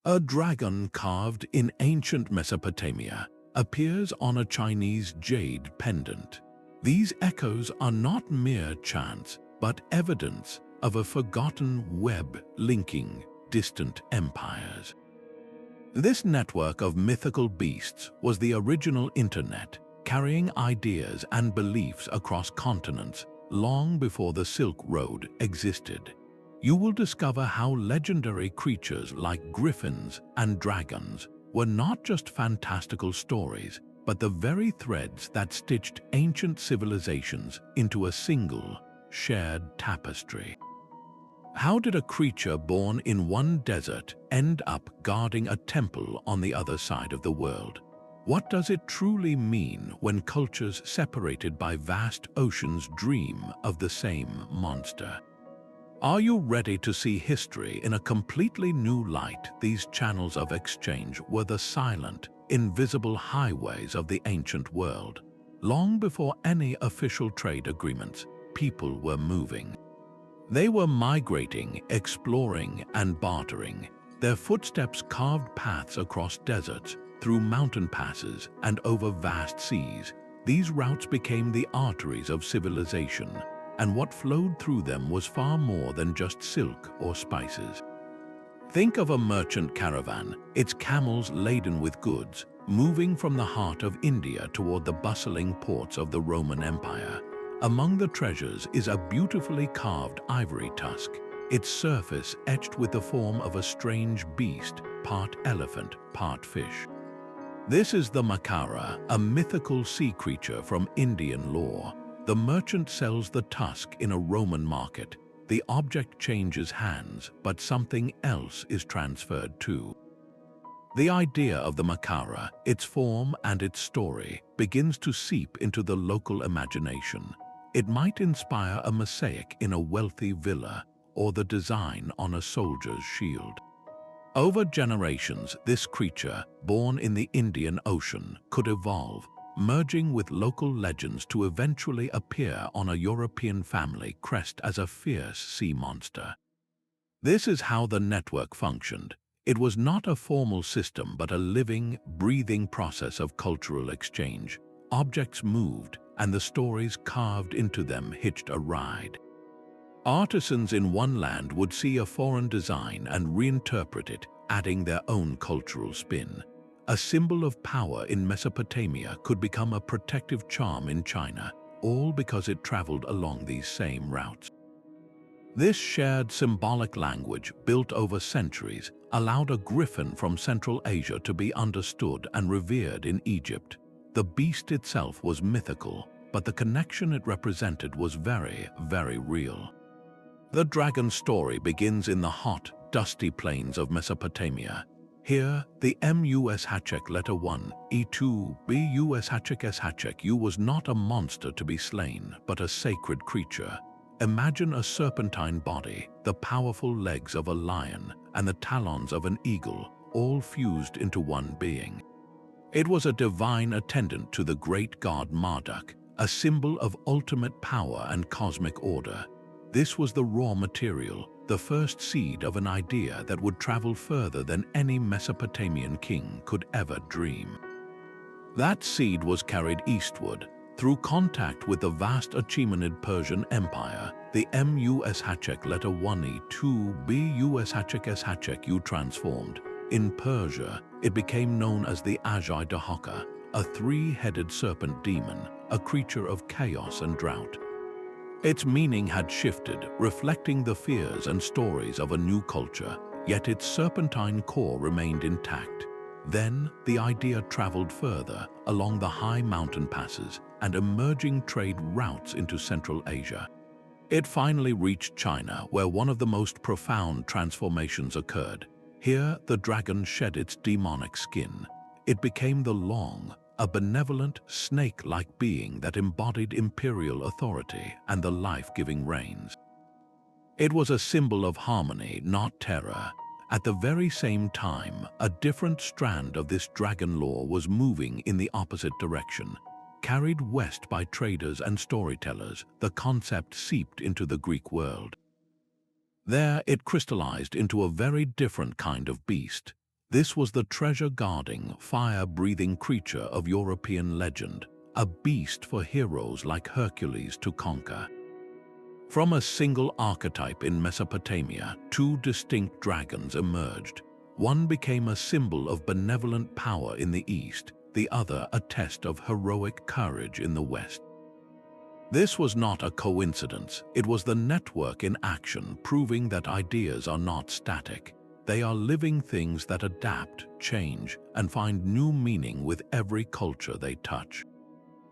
A dragon carved in ancient Mesopotamia appears on a Chinese jade pendant. These echoes are not mere chants, but evidence of a forgotten web linking distant empires. This network of mythical beasts was the original internet, carrying ideas and beliefs across continents long before the Silk Road existed. You will discover how legendary creatures like griffins and dragons were not just fantastical stories, but the very threads that stitched ancient civilizations into a single, shared tapestry. How did a creature born in one desert end up guarding a temple on the other side of the world? What does it truly mean when cultures separated by vast oceans dream of the same monster? Are you ready to see history in a completely new light? These channels of exchange were the silent, invisible highways of the ancient world. Long before any official trade agreements, people were moving. They were migrating, exploring, and bartering. Their footsteps carved paths across deserts, through mountain passes, and over vast seas. These routes became the arteries of civilization, and what flowed through them was far more than just silk or spices. Think of a merchant caravan, its camels laden with goods, moving from the heart of India toward the bustling ports of the Roman Empire. Among the treasures is a beautifully carved ivory tusk, its surface etched with the form of a strange beast, part elephant, part fish. This is the Makara, a mythical sea creature from Indian lore. The merchant sells the tusk in a Roman market. The object changes hands, but something else is transferred too. The idea of the Makara, its form and its story, begins to seep into the local imagination. It might inspire a mosaic in a wealthy villa, or the design on a soldier's shield. Over generations, this creature, born in the Indian Ocean, could evolve, merging with local legends to eventually appear on a European family crest as a fierce sea monster. This is how the network functioned. It was not a formal system but a living, breathing process of cultural exchange. Objects moved, and the stories carved into them hitched a ride. Artisans in one land would see a foreign design and reinterpret it, adding their own cultural spin. A symbol of power in Mesopotamia could become a protective charm in China, all because it traveled along these same routes. This shared symbolic language, built over centuries, allowed a griffin from Central Asia to be understood and revered in Egypt. The beast itself was mythical, but the connection it represented was very, very real. The dragon story begins in the hot, dusty plains of Mesopotamia. Here, the Mus Hatchek letter 1, E2, Bus Hatchek S Hatchek U was not a monster to be slain, but a sacred creature. Imagine a serpentine body, the powerful legs of a lion, and the talons of an eagle, all fused into one being. It was a divine attendant to the great god Marduk, a symbol of ultimate power and cosmic order. This was the raw material, the first seed of an idea that would travel further than any Mesopotamian king could ever dream. That seed was carried eastward, through contact with the vast Achaemenid Persian Empire. The Mus Hatchek letter 1e2 Bus Hatchek S Hatchek U transformed. In Persia, it became known as the Ajay Dahaka, a three-headed serpent demon, a creature of chaos and drought. Its meaning had shifted, reflecting the fears and stories of a new culture, yet its serpentine core remained intact. Then, the idea traveled further, along the high mountain passes and emerging trade routes into Central Asia. It finally reached China, where one of the most profound transformations occurred. Here, the dragon shed its demonic skin. It became the Long, a benevolent, snake-like being that embodied imperial authority and the life-giving rains. It was a symbol of harmony, not terror. At the very same time, a different strand of this dragon lore was moving in the opposite direction. Carried west by traders and storytellers, the concept seeped into the Greek world. There, it crystallized into a very different kind of beast. This was the treasure-guarding, fire-breathing creature of European legend, a beast for heroes like Hercules to conquer. From a single archetype in Mesopotamia, two distinct dragons emerged. One became a symbol of benevolent power in the east, the other a test of heroic courage in the west. This was not a coincidence. It was the network in action, proving that ideas are not static. They are living things that adapt, change, and find new meaning with every culture they touch.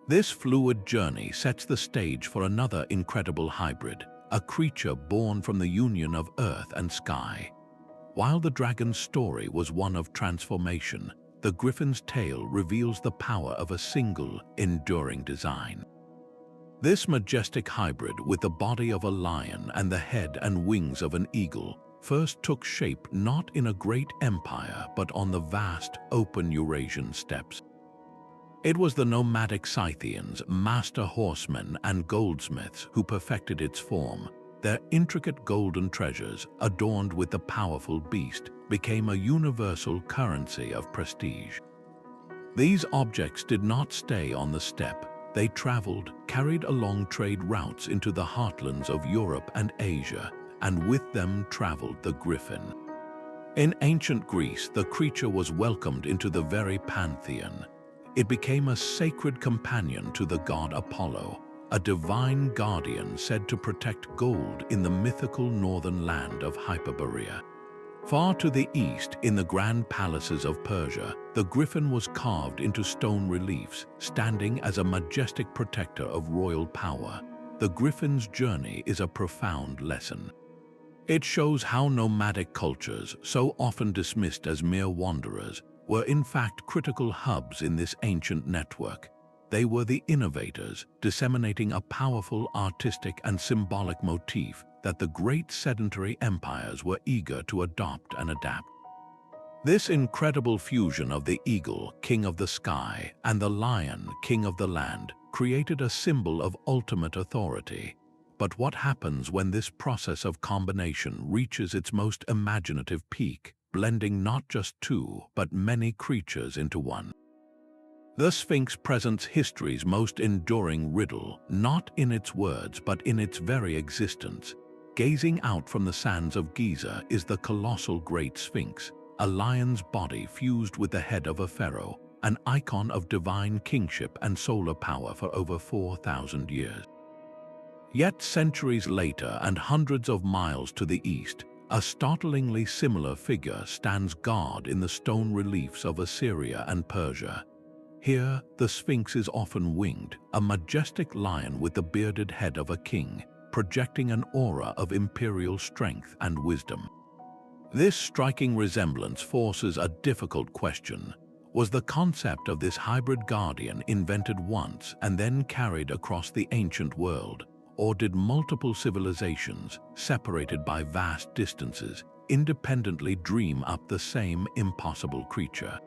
This fluid journey sets the stage for another incredible hybrid, a creature born from the union of earth and sky. While the dragon's story was one of transformation, the griffin's tale reveals the power of a single, enduring design. This majestic hybrid, with the body of a lion and the head and wings of an eagle, first took shape not in a great empire but on the vast, open Eurasian steppes. It was the nomadic Scythians, master horsemen and goldsmiths who perfected its form. Their intricate golden treasures, adorned with the powerful beast, became a universal currency of prestige. These objects did not stay on the steppe. They traveled, carried along trade routes into the heartlands of Europe and Asia, and with them traveled the griffin. In ancient Greece, the creature was welcomed into the very pantheon. It became a sacred companion to the god Apollo, a divine guardian said to protect gold in the mythical northern land of Hyperborea. Far to the east, in the grand palaces of Persia, the griffin was carved into stone reliefs, standing as a majestic protector of royal power. The griffin's journey is a profound lesson. It shows how nomadic cultures, so often dismissed as mere wanderers, were in fact critical hubs in this ancient network. They were the innovators, disseminating a powerful artistic and symbolic motif that the great sedentary empires were eager to adopt and adapt. This incredible fusion of the eagle, king of the sky, and the lion, king of the land, created a symbol of ultimate authority. But what happens when this process of combination reaches its most imaginative peak, blending not just two, but many creatures into one? The Sphinx presents history's most enduring riddle, not in its words but in its very existence. Gazing out from the sands of Giza is the colossal Great Sphinx, a lion's body fused with the head of a pharaoh, an icon of divine kingship and solar power for over 4,000 years. Yet centuries later and hundreds of miles to the east, a startlingly similar figure stands guard in the stone reliefs of Assyria and Persia. Here, the Sphinx is often winged, a majestic lion with the bearded head of a king, projecting an aura of imperial strength and wisdom. This striking resemblance forces a difficult question. Was the concept of this hybrid guardian invented once and then carried across the ancient world? Or did multiple civilizations, separated by vast distances, independently dream up the same impossible creature?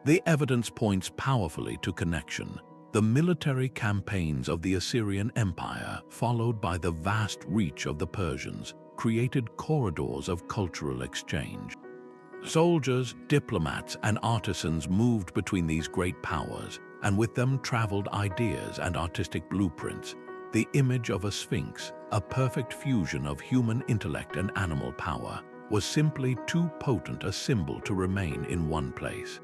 The evidence points powerfully to connection. The military campaigns of the Assyrian Empire, followed by the vast reach of the Persians, created corridors of cultural exchange. Soldiers, diplomats, and artisans moved between these great powers, and with them traveled ideas and artistic blueprints. The image of a sphinx, a perfect fusion of human intellect and animal power, was simply too potent a symbol to remain in one place.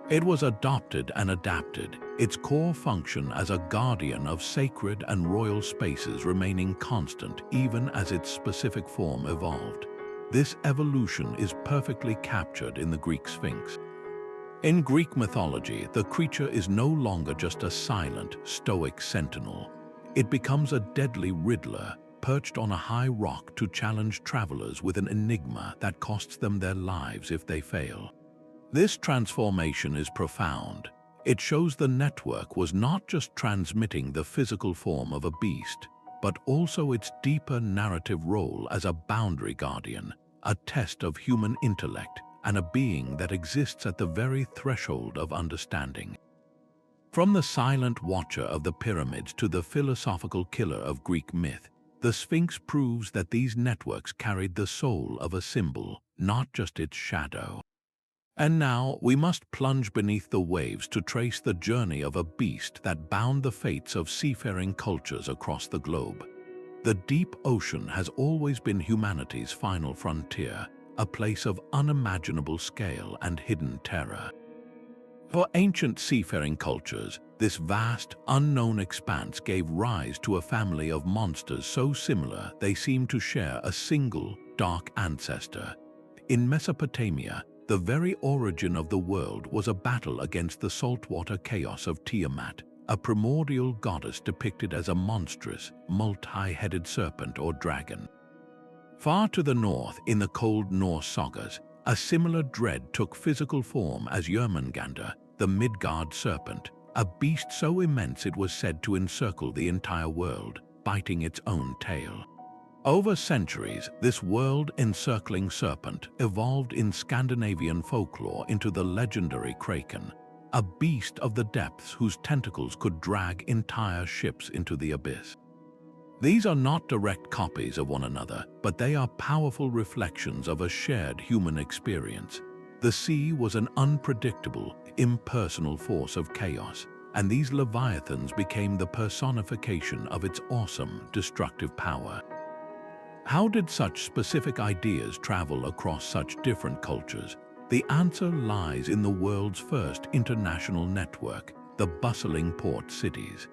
It was adopted and adapted, its core function as a guardian of sacred and royal spaces remaining constant even as its specific form evolved. This evolution is perfectly captured in the Greek Sphinx. In Greek mythology, the creature is no longer just a silent, stoic sentinel. It becomes a deadly riddler, perched on a high rock to challenge travelers with an enigma that costs them their lives if they fail. This transformation is profound. It shows the network was not just transmitting the physical form of a beast, but also its deeper narrative role as a boundary guardian, a test of human intellect, and a being that exists at the very threshold of understanding. From the silent watcher of the pyramids to the philosophical killer of Greek myth, the Sphinx proves that these networks carried the soul of a symbol, not just its shadow. And now we must plunge beneath the waves to trace the journey of a beast that bound the fates of seafaring cultures across the globe. The deep ocean has always been humanity's final frontier, a place of unimaginable scale and hidden terror. For ancient seafaring cultures, this vast, unknown expanse gave rise to a family of monsters so similar they seemed to share a single, dark ancestor. In Mesopotamia, the very origin of the world was a battle against the saltwater chaos of Tiamat, a primordial goddess depicted as a monstrous, multi-headed serpent or dragon. Far to the north, in the cold Norse sagas, a similar dread took physical form as Jörmungandr, the Midgard serpent, a beast so immense it was said to encircle the entire world, biting its own tail. Over centuries, this world-encircling serpent evolved in Scandinavian folklore into the legendary kraken, a beast of the depths whose tentacles could drag entire ships into the abyss. These are not direct copies of one another, but they are powerful reflections of a shared human experience. The sea was an unpredictable, impersonal force of chaos, and these leviathans became the personification of its awesome, destructive power. How did such specific ideas travel across such different cultures? The answer lies in the world's first international network, the bustling port cities.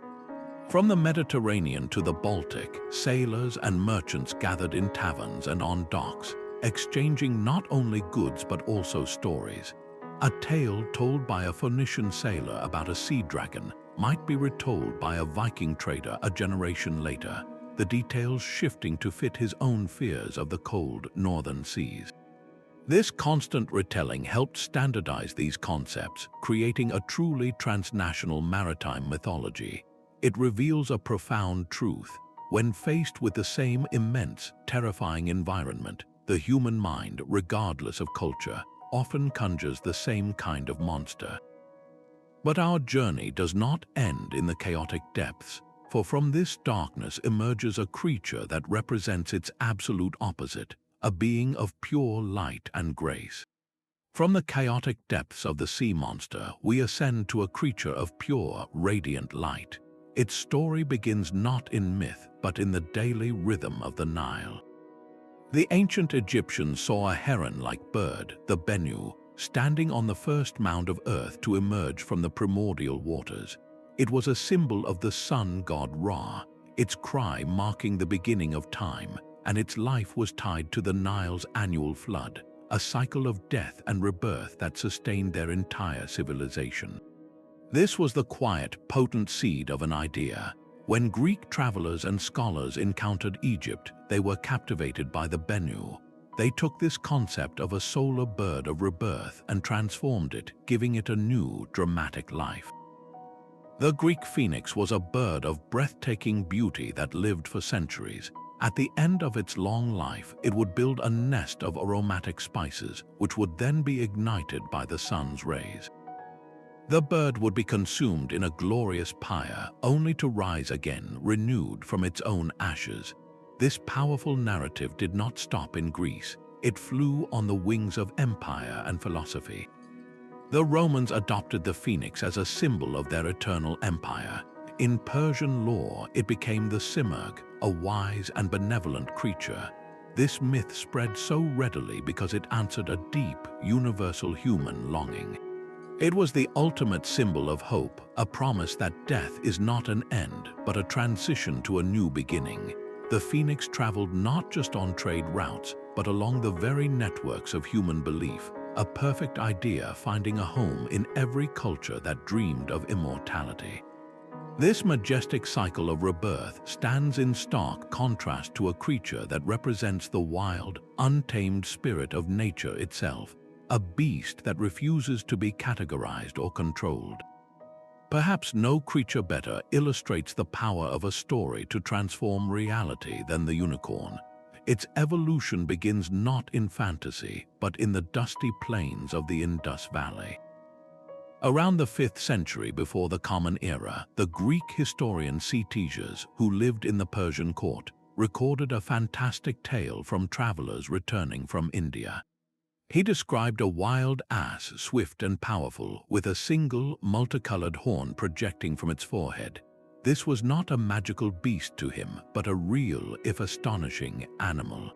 From the Mediterranean to the Baltic, sailors and merchants gathered in taverns and on docks, exchanging not only goods but also stories. A tale told by a Phoenician sailor about a sea dragon might be retold by a Viking trader a generation later, the details shifting to fit his own fears of the cold northern seas. This constant retelling helped standardize these concepts, creating a truly transnational maritime mythology. It reveals a profound truth. When faced with the same immense, terrifying environment, the human mind, regardless of culture, often conjures the same kind of monster. But our journey does not end in the chaotic depths, for from this darkness emerges a creature that represents its absolute opposite, a being of pure light and grace. From the chaotic depths of the sea monster, we ascend to a creature of pure, radiant light. Its story begins not in myth, but in the daily rhythm of the Nile. The ancient Egyptians saw a heron-like bird, the Bennu, standing on the first mound of earth to emerge from the primordial waters. It was a symbol of the sun god Ra, its cry marking the beginning of time, and its life was tied to the Nile's annual flood, a cycle of death and rebirth that sustained their entire civilization. This was the quiet, potent seed of an idea. When Greek travelers and scholars encountered Egypt, they were captivated by the Bennu. They took this concept of a solar bird of rebirth and transformed it, giving it a new, dramatic life. The Greek phoenix was a bird of breathtaking beauty that lived for centuries. At the end of its long life, it would build a nest of aromatic spices, which would then be ignited by the sun's rays. The bird would be consumed in a glorious pyre, only to rise again, renewed from its own ashes. This powerful narrative did not stop in Greece. It flew on the wings of empire and philosophy. The Romans adopted the phoenix as a symbol of their eternal empire. In Persian lore, it became the Simurgh, a wise and benevolent creature. This myth spread so readily because it answered a deep, universal human longing. It was the ultimate symbol of hope, a promise that death is not an end, but a transition to a new beginning. The phoenix traveled not just on trade routes, but along the very networks of human belief, a perfect idea finding a home in every culture that dreamed of immortality. This majestic cycle of rebirth stands in stark contrast to a creature that represents the wild, untamed spirit of nature itself, a beast that refuses to be categorized or controlled. Perhaps no creature better illustrates the power of a story to transform reality than the unicorn. Its evolution begins not in fantasy, but in the dusty plains of the Indus Valley. Around the 5th century before the Common Era, the Greek historian Ctesias, who lived in the Persian court, recorded a fantastic tale from travelers returning from India. He described a wild ass, swift and powerful, with a single, multicolored horn projecting from its forehead. This was not a magical beast to him, but a real, if astonishing, animal.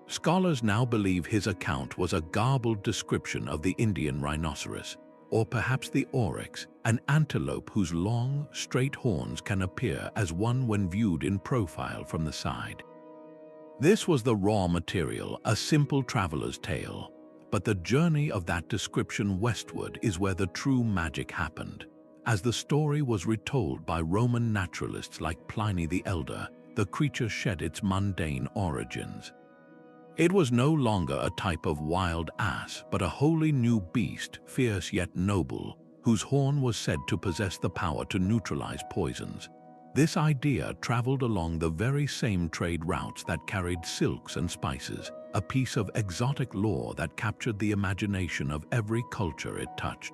Scholars now believe his account was a garbled description of the Indian rhinoceros, or perhaps the oryx, an antelope whose long, straight horns can appear as one when viewed in profile from the side. This was the raw material, a simple traveler's tale, but the journey of that description westward is where the true magic happened. As the story was retold by Roman naturalists like Pliny the Elder, the creature shed its mundane origins. It was no longer a type of wild ass, but a wholly new beast, fierce yet noble, whose horn was said to possess the power to neutralize poisons. This idea traveled along the very same trade routes that carried silks and spices, a piece of exotic lore that captured the imagination of every culture it touched.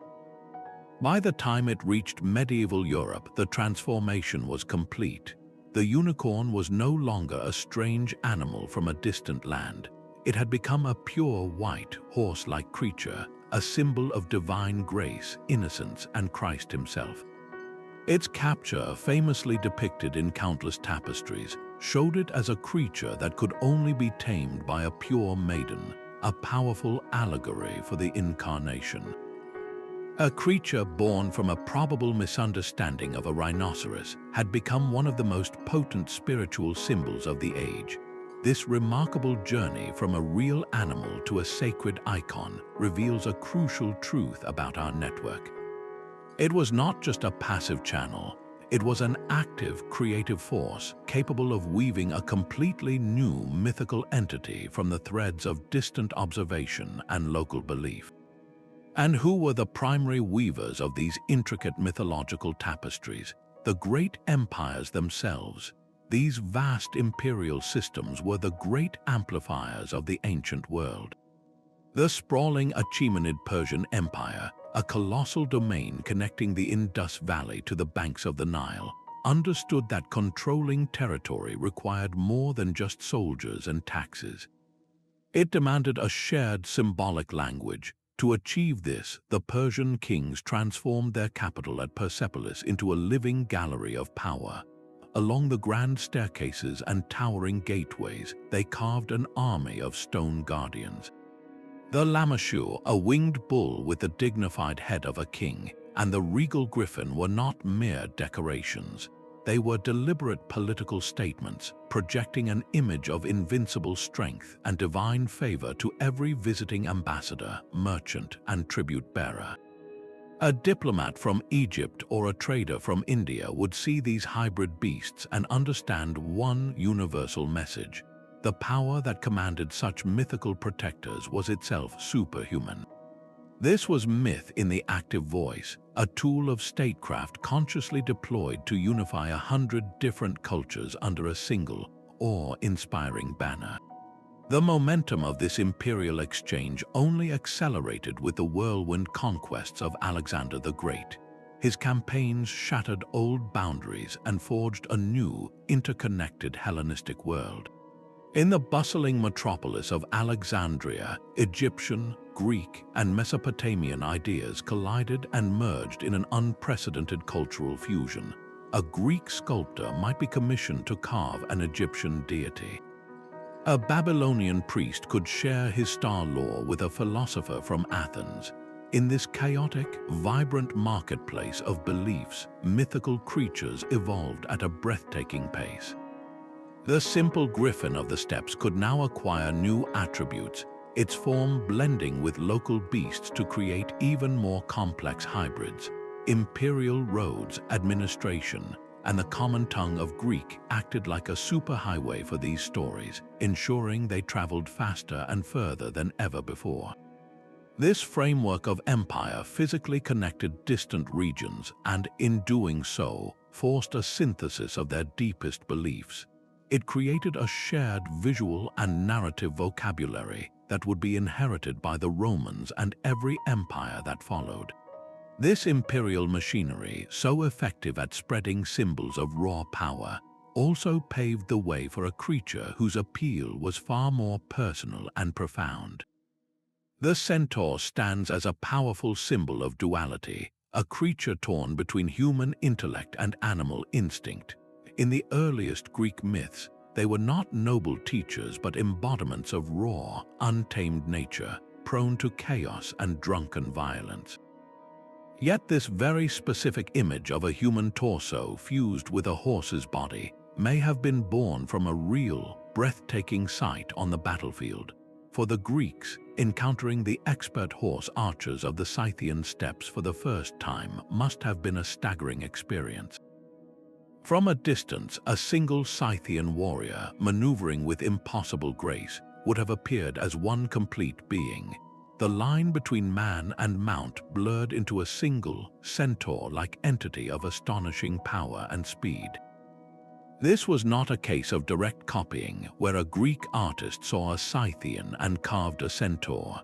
By the time it reached medieval Europe, the transformation was complete. The unicorn was no longer a strange animal from a distant land. It had become a pure white, horse-like creature, a symbol of divine grace, innocence, and Christ himself. Its capture, famously depicted in countless tapestries, showed it as a creature that could only be tamed by a pure maiden, a powerful allegory for the incarnation. A creature born from a probable misunderstanding of a rhinoceros had become one of the most potent spiritual symbols of the age. This remarkable journey from a real animal to a sacred icon reveals a crucial truth about our network. It was not just a passive channel, it was an active, creative force capable of weaving a completely new mythical entity from the threads of distant observation and local belief. And who were the primary weavers of these intricate mythological tapestries? The great empires themselves. These vast imperial systems were the great amplifiers of the ancient world. The sprawling Achaemenid Persian Empire, a colossal domain connecting the Indus Valley to the banks of the Nile, understood that controlling territory required more than just soldiers and taxes. It demanded a shared symbolic language. To achieve this, the Persian kings transformed their capital at Persepolis into a living gallery of power. Along the grand staircases and towering gateways, they carved an army of stone guardians. The Lamassu, a winged bull with the dignified head of a king, and the regal griffin were not mere decorations. They were deliberate political statements, projecting an image of invincible strength and divine favor to every visiting ambassador, merchant, and tribute bearer. A diplomat from Egypt or a trader from India would see these hybrid beasts and understand one universal message. The power that commanded such mythical protectors was itself superhuman. This was myth in the active voice, a tool of statecraft consciously deployed to unify 100 different cultures under a single, awe-inspiring banner. The momentum of this imperial exchange only accelerated with the whirlwind conquests of Alexander the Great. His campaigns shattered old boundaries and forged a new, interconnected Hellenistic world. In the bustling metropolis of Alexandria, Egyptian, Greek, and Mesopotamian ideas collided and merged in an unprecedented cultural fusion. A Greek sculptor might be commissioned to carve an Egyptian deity. A Babylonian priest could share his star lore with a philosopher from Athens. In this chaotic, vibrant marketplace of beliefs, mythical creatures evolved at a breathtaking pace. The simple griffin of the steppes could now acquire new attributes, its form blending with local beasts to create even more complex hybrids. Imperial roads, administration, and the common tongue of Greek acted like a superhighway for these stories, ensuring they traveled faster and further than ever before. This framework of empire physically connected distant regions and, in doing so, forced a synthesis of their deepest beliefs. It created a shared visual and narrative vocabulary that would be inherited by the Romans and every empire that followed. This imperial machinery, so effective at spreading symbols of raw power, also paved the way for a creature whose appeal was far more personal and profound. The centaur stands as a powerful symbol of duality, a creature torn between human intellect and animal instinct. In the earliest Greek myths, they were not noble teachers but embodiments of raw, untamed nature, prone to chaos and drunken violence. Yet this very specific image of a human torso fused with a horse's body may have been born from a real, breathtaking sight on the battlefield. For the Greeks, encountering the expert horse archers of the Scythian steppes for the first time must have been a staggering experience. From a distance, a single Scythian warrior, maneuvering with impossible grace, would have appeared as one complete being. The line between man and mount blurred into a single, centaur-like entity of astonishing power and speed. This was not a case of direct copying, where a Greek artist saw a Scythian and carved a centaur.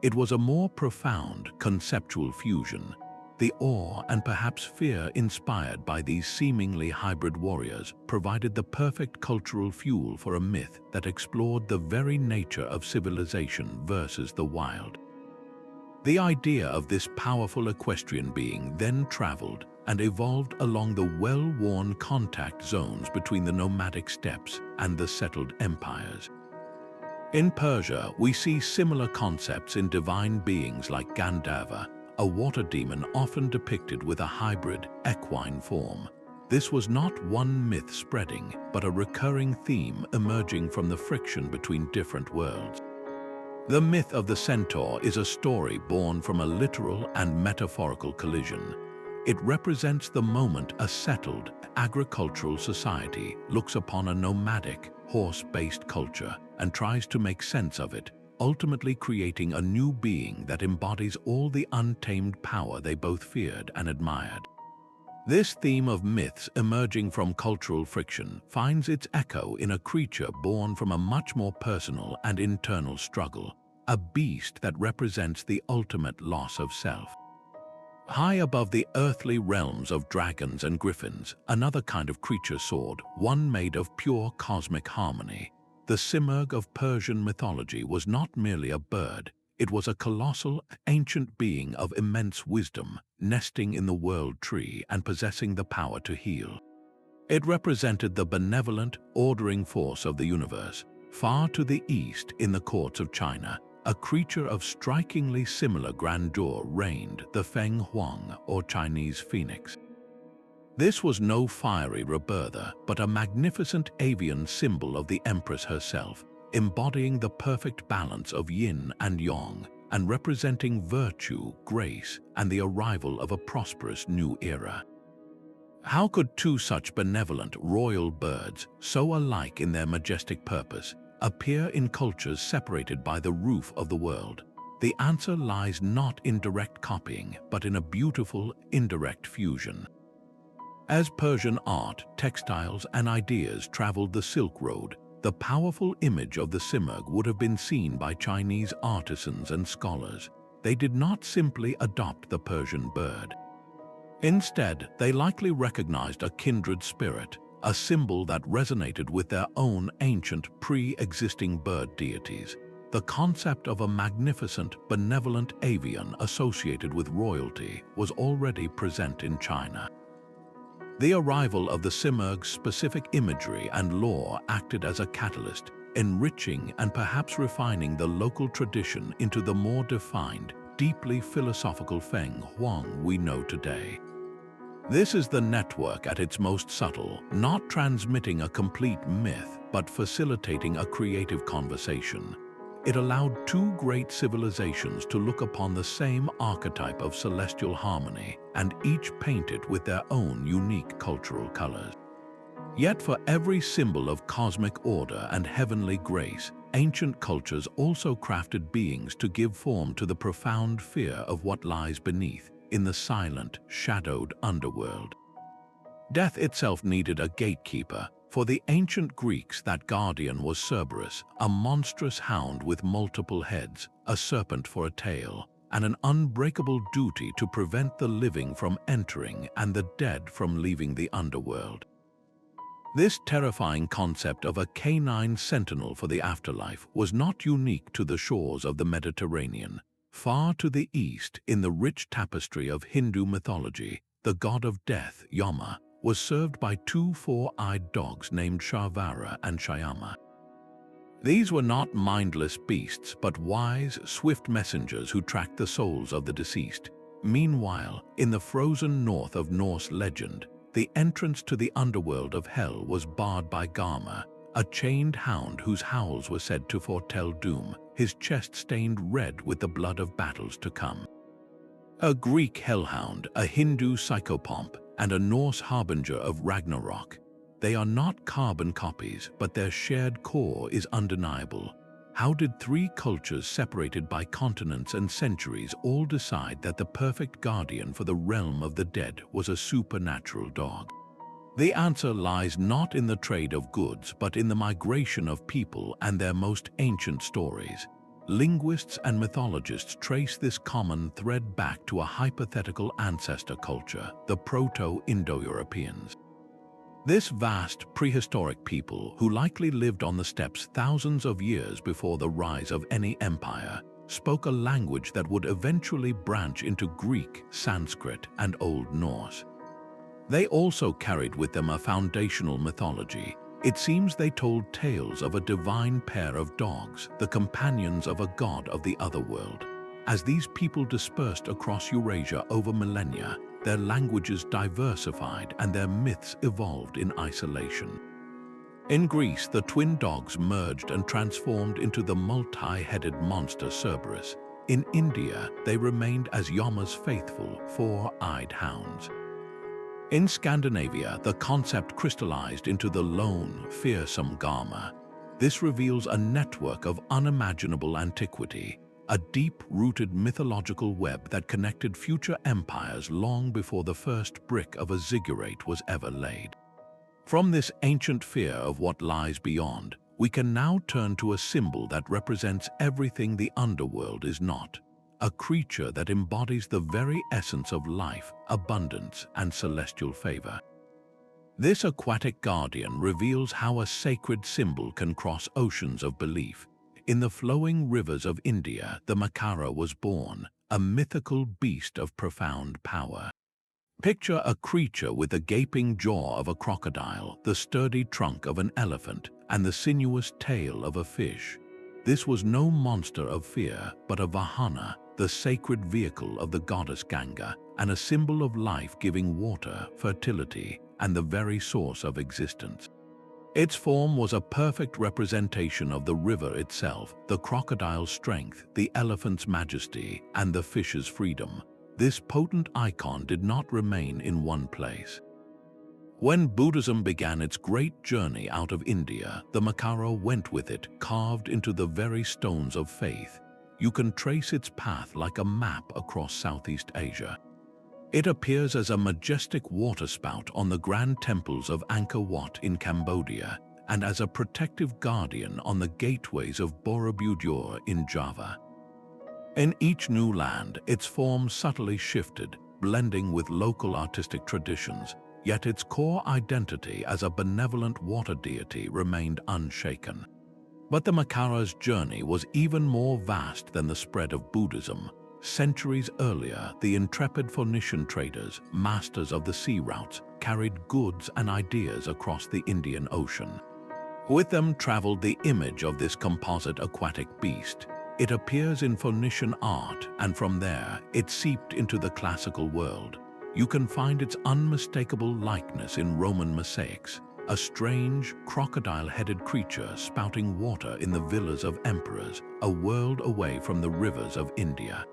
It was a more profound, conceptual fusion. The awe and perhaps fear inspired by these seemingly hybrid warriors provided the perfect cultural fuel for a myth that explored the very nature of civilization versus the wild. The idea of this powerful equestrian being then traveled and evolved along the well-worn contact zones between the nomadic steppes and the settled empires. In Persia, we see similar concepts in divine beings like Gandharva, a water demon often depicted with a hybrid, equine form. This was not one myth spreading, but a recurring theme emerging from the friction between different worlds. The myth of the centaur is a story born from a literal and metaphorical collision. It represents the moment a settled, agricultural society looks upon a nomadic, horse-based culture and tries to make sense of it, ultimately creating a new being that embodies all the untamed power they both feared and admired. This theme of myths emerging from cultural friction finds its echo in a creature born from a much more personal and internal struggle, a beast that represents the ultimate loss of self. High above the earthly realms of dragons and griffins, another kind of creature soared, one made of pure cosmic harmony. The Simurgh of Persian mythology was not merely a bird, it was a colossal, ancient being of immense wisdom, nesting in the world tree and possessing the power to heal. It represented the benevolent, ordering force of the universe. Far to the east, in the courts of China, a creature of strikingly similar grandeur reigned, the Feng Huang, or Chinese phoenix. This was no fiery rebirther, but a magnificent avian symbol of the empress herself, embodying the perfect balance of yin and yang, and representing virtue, grace, and the arrival of a prosperous new era. How could two such benevolent royal birds, so alike in their majestic purpose, appear in cultures separated by the roof of the world? The answer lies not in direct copying, but in a beautiful, indirect fusion. As Persian art, textiles, and ideas traveled the Silk Road, the powerful image of the Simurgh would have been seen by Chinese artisans and scholars. They did not simply adopt the Persian bird. Instead, they likely recognized a kindred spirit, a symbol that resonated with their own ancient, pre-existing bird deities. The concept of a magnificent, benevolent avian associated with royalty was already present in China. The arrival of the Simurgh's specific imagery and lore acted as a catalyst, enriching and perhaps refining the local tradition into the more defined, deeply philosophical Feng Huang we know today. This is the network at its most subtle, not transmitting a complete myth, but facilitating a creative conversation. It allowed two great civilizations to look upon the same archetype of celestial harmony, and each painted with their own unique cultural colors. Yet for every symbol of cosmic order and heavenly grace, ancient cultures also crafted beings to give form to the profound fear of what lies beneath, in the silent, shadowed underworld. Death itself needed a gatekeeper. For the ancient Greeks, that guardian was Cerberus, a monstrous hound with multiple heads, a serpent for a tail, and an unbreakable duty to prevent the living from entering and the dead from leaving the underworld. This terrifying concept of a canine sentinel for the afterlife was not unique to the shores of the Mediterranean. Far to the east, in the rich tapestry of Hindu mythology, the god of death, Yama, was served by two four-eyed dogs named Sharvara and Shyama. These were not mindless beasts, but wise, swift messengers who tracked the souls of the deceased. Meanwhile, in the frozen north of Norse legend, the entrance to the underworld of hell was barred by Garma, a chained hound whose howls were said to foretell doom, his chest stained red with the blood of battles to come. A Greek hellhound, a Hindu psychopomp, and a Norse harbinger of Ragnarok. They are not carbon copies, but their shared core is undeniable. How did three cultures separated by continents and centuries all decide that the perfect guardian for the realm of the dead was a supernatural dog? The answer lies not in the trade of goods, but in the migration of people and their most ancient stories. Linguists and mythologists trace this common thread back to a hypothetical ancestor culture, the Proto-Indo-Europeans. This vast prehistoric people, who likely lived on the steppes thousands of years before the rise of any empire, spoke a language that would eventually branch into Greek, Sanskrit, and Old Norse. They also carried with them a foundational mythology. It seems they told tales of a divine pair of dogs, the companions of a god of the otherworld. As these people dispersed across Eurasia over millennia, their languages diversified and their myths evolved in isolation. In Greece, the twin dogs merged and transformed into the multi-headed monster Cerberus. In India, they remained as Yama's faithful, four-eyed hounds. In Scandinavia, the concept crystallized into the lone, fearsome Garma. This reveals a network of unimaginable antiquity, a deep-rooted mythological web that connected future empires long before the first brick of a ziggurat was ever laid. From this ancient fear of what lies beyond, we can now turn to a symbol that represents everything the underworld is not. A creature that embodies the very essence of life, abundance, and celestial favor. This aquatic guardian reveals how a sacred symbol can cross oceans of belief. In the flowing rivers of India, the Makara was born, a mythical beast of profound power. Picture a creature with the gaping jaw of a crocodile, the sturdy trunk of an elephant, and the sinuous tail of a fish. This was no monster of fear, but a Vahana, the sacred vehicle of the goddess Ganga, and a symbol of life-giving water, fertility, and the very source of existence. Its form was a perfect representation of the river itself, the crocodile's strength, the elephant's majesty, and the fish's freedom. This potent icon did not remain in one place. When Buddhism began its great journey out of India, the Makara went with it, carved into the very stones of faith. You can trace its path like a map across Southeast Asia. It appears as a majestic waterspout on the grand temples of Angkor Wat in Cambodia, and as a protective guardian on the gateways of Borobudur in Java. In each new land, its form subtly shifted, blending with local artistic traditions, yet its core identity as a benevolent water deity remained unshaken. But the Makara's journey was even more vast than the spread of Buddhism. Centuries earlier, the intrepid Phoenician traders, masters of the sea routes, carried goods and ideas across the Indian Ocean. With them traveled the image of this composite aquatic beast. It appears in Phoenician art, and from there, it seeped into the classical world. You can find its unmistakable likeness in Roman mosaics, a strange, crocodile-headed creature spouting water in the villas of emperors, a world away from the rivers of India.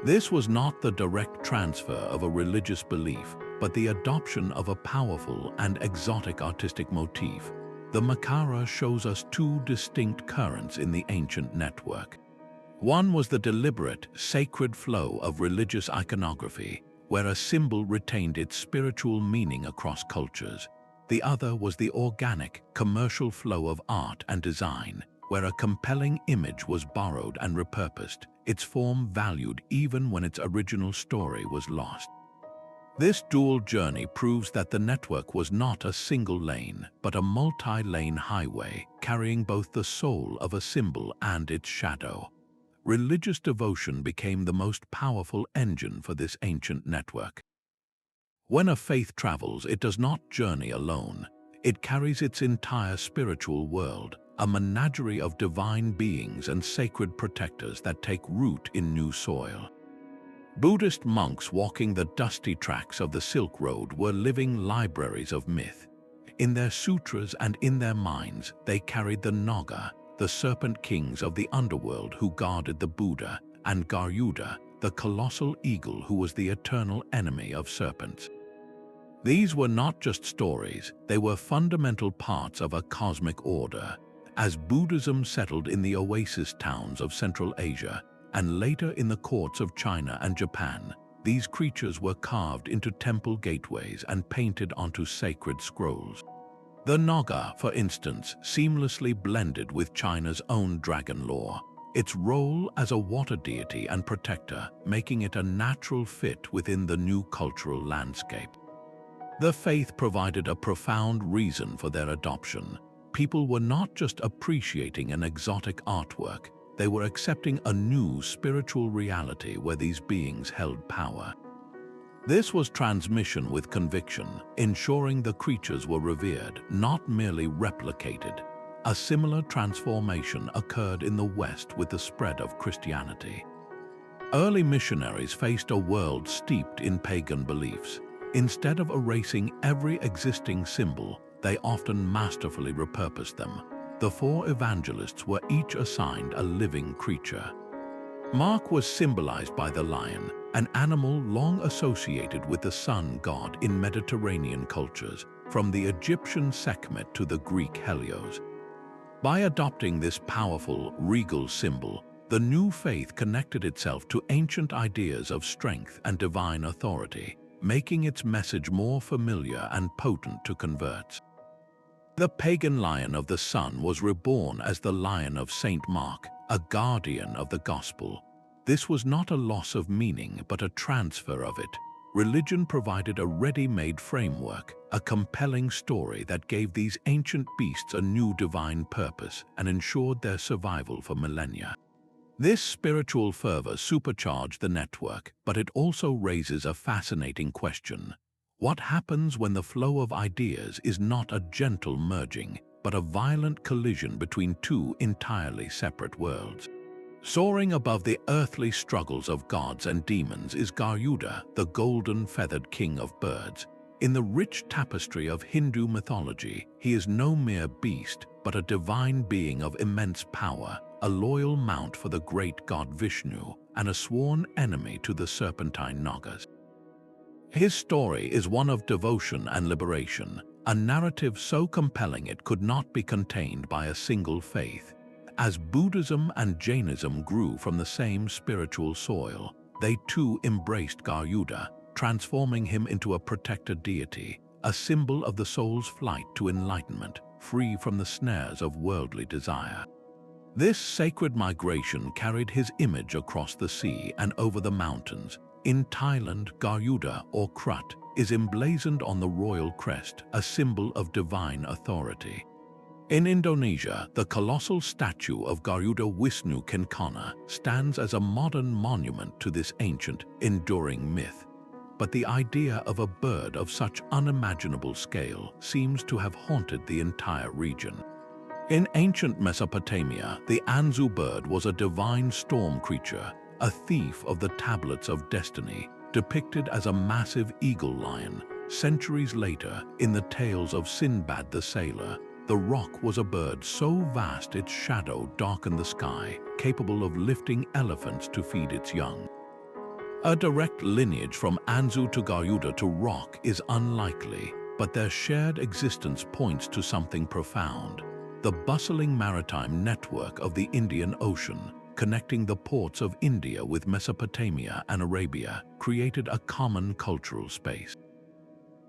This was not the direct transfer of a religious belief, but the adoption of a powerful and exotic artistic motif. The Makara shows us two distinct currents in the ancient network. One was the deliberate, sacred flow of religious iconography, where a symbol retained its spiritual meaning across cultures. The other was the organic, commercial flow of art and design, where a compelling image was borrowed and repurposed, its form valued even when its original story was lost. This dual journey proves that the network was not a single lane, but a multi-lane highway carrying both the soul of a symbol and its shadow. Religious devotion became the most powerful engine for this ancient network. When a faith travels, it does not journey alone. It carries its entire spiritual world, a menagerie of divine beings and sacred protectors that take root in new soil. Buddhist monks walking the dusty tracks of the Silk Road were living libraries of myth. In their sutras and in their minds, they carried the Naga, the serpent kings of the underworld who guarded the Buddha, and Garuda, the colossal eagle who was the eternal enemy of serpents. These were not just stories, they were fundamental parts of a cosmic order. As Buddhism settled in the oasis towns of Central Asia, and later in the courts of China and Japan, these creatures were carved into temple gateways and painted onto sacred scrolls. The Naga, for instance, seamlessly blended with China's own dragon lore, its role as a water deity and protector, making it a natural fit within the new cultural landscape. The faith provided a profound reason for their adoption. People were not just appreciating an exotic artwork, they were accepting a new spiritual reality where these beings held power. This was transmission with conviction, ensuring the creatures were revered, not merely replicated. A similar transformation occurred in the West with the spread of Christianity. Early missionaries faced a world steeped in pagan beliefs. Instead of erasing every existing symbol, they often masterfully repurposed them. The four evangelists were each assigned a living creature. Mark was symbolized by the lion, an animal long associated with the sun god in Mediterranean cultures, from the Egyptian Sekhmet to the Greek Helios. By adopting this powerful, regal symbol, the new faith connected itself to ancient ideas of strength and divine authority, making its message more familiar and potent to converts. The pagan lion of the sun was reborn as the Lion of Saint Mark, a guardian of the gospel. This was not a loss of meaning, but a transfer of it. Religion provided a ready-made framework, a compelling story that gave these ancient beasts a new divine purpose and ensured their survival for millennia. This spiritual fervor supercharged the network, but it also raises a fascinating question. What happens when the flow of ideas is not a gentle merging, but a violent collision between two entirely separate worlds? Soaring above the earthly struggles of gods and demons is Garuda, the golden-feathered king of birds. In the rich tapestry of Hindu mythology, he is no mere beast, but a divine being of immense power, a loyal mount for the great god Vishnu, and a sworn enemy to the serpentine Nagas. His story is one of devotion and liberation, a narrative so compelling it could not be contained by a single faith. As Buddhism and Jainism grew from the same spiritual soil, they too embraced Garuda, transforming him into a protected deity, a symbol of the soul's flight to enlightenment, free from the snares of worldly desire. This sacred migration carried his image across the sea and over the mountains. In Thailand, Garuda, or Krut, is emblazoned on the royal crest, a symbol of divine authority. In Indonesia, the colossal statue of Garuda Wisnu Kencana stands as a modern monument to this ancient, enduring myth. But the idea of a bird of such unimaginable scale seems to have haunted the entire region. In ancient Mesopotamia, the Anzu bird was a divine storm creature, a thief of the tablets of destiny, depicted as a massive eagle lion. Centuries later, in the tales of Sinbad the Sailor, the roc was a bird so vast its shadow darkened the sky, capable of lifting elephants to feed its young. A direct lineage from Anzu to Garuda to roc is unlikely, but their shared existence points to something profound. The bustling maritime network of the Indian Ocean, connecting the ports of India with Mesopotamia and Arabia, created a common cultural space.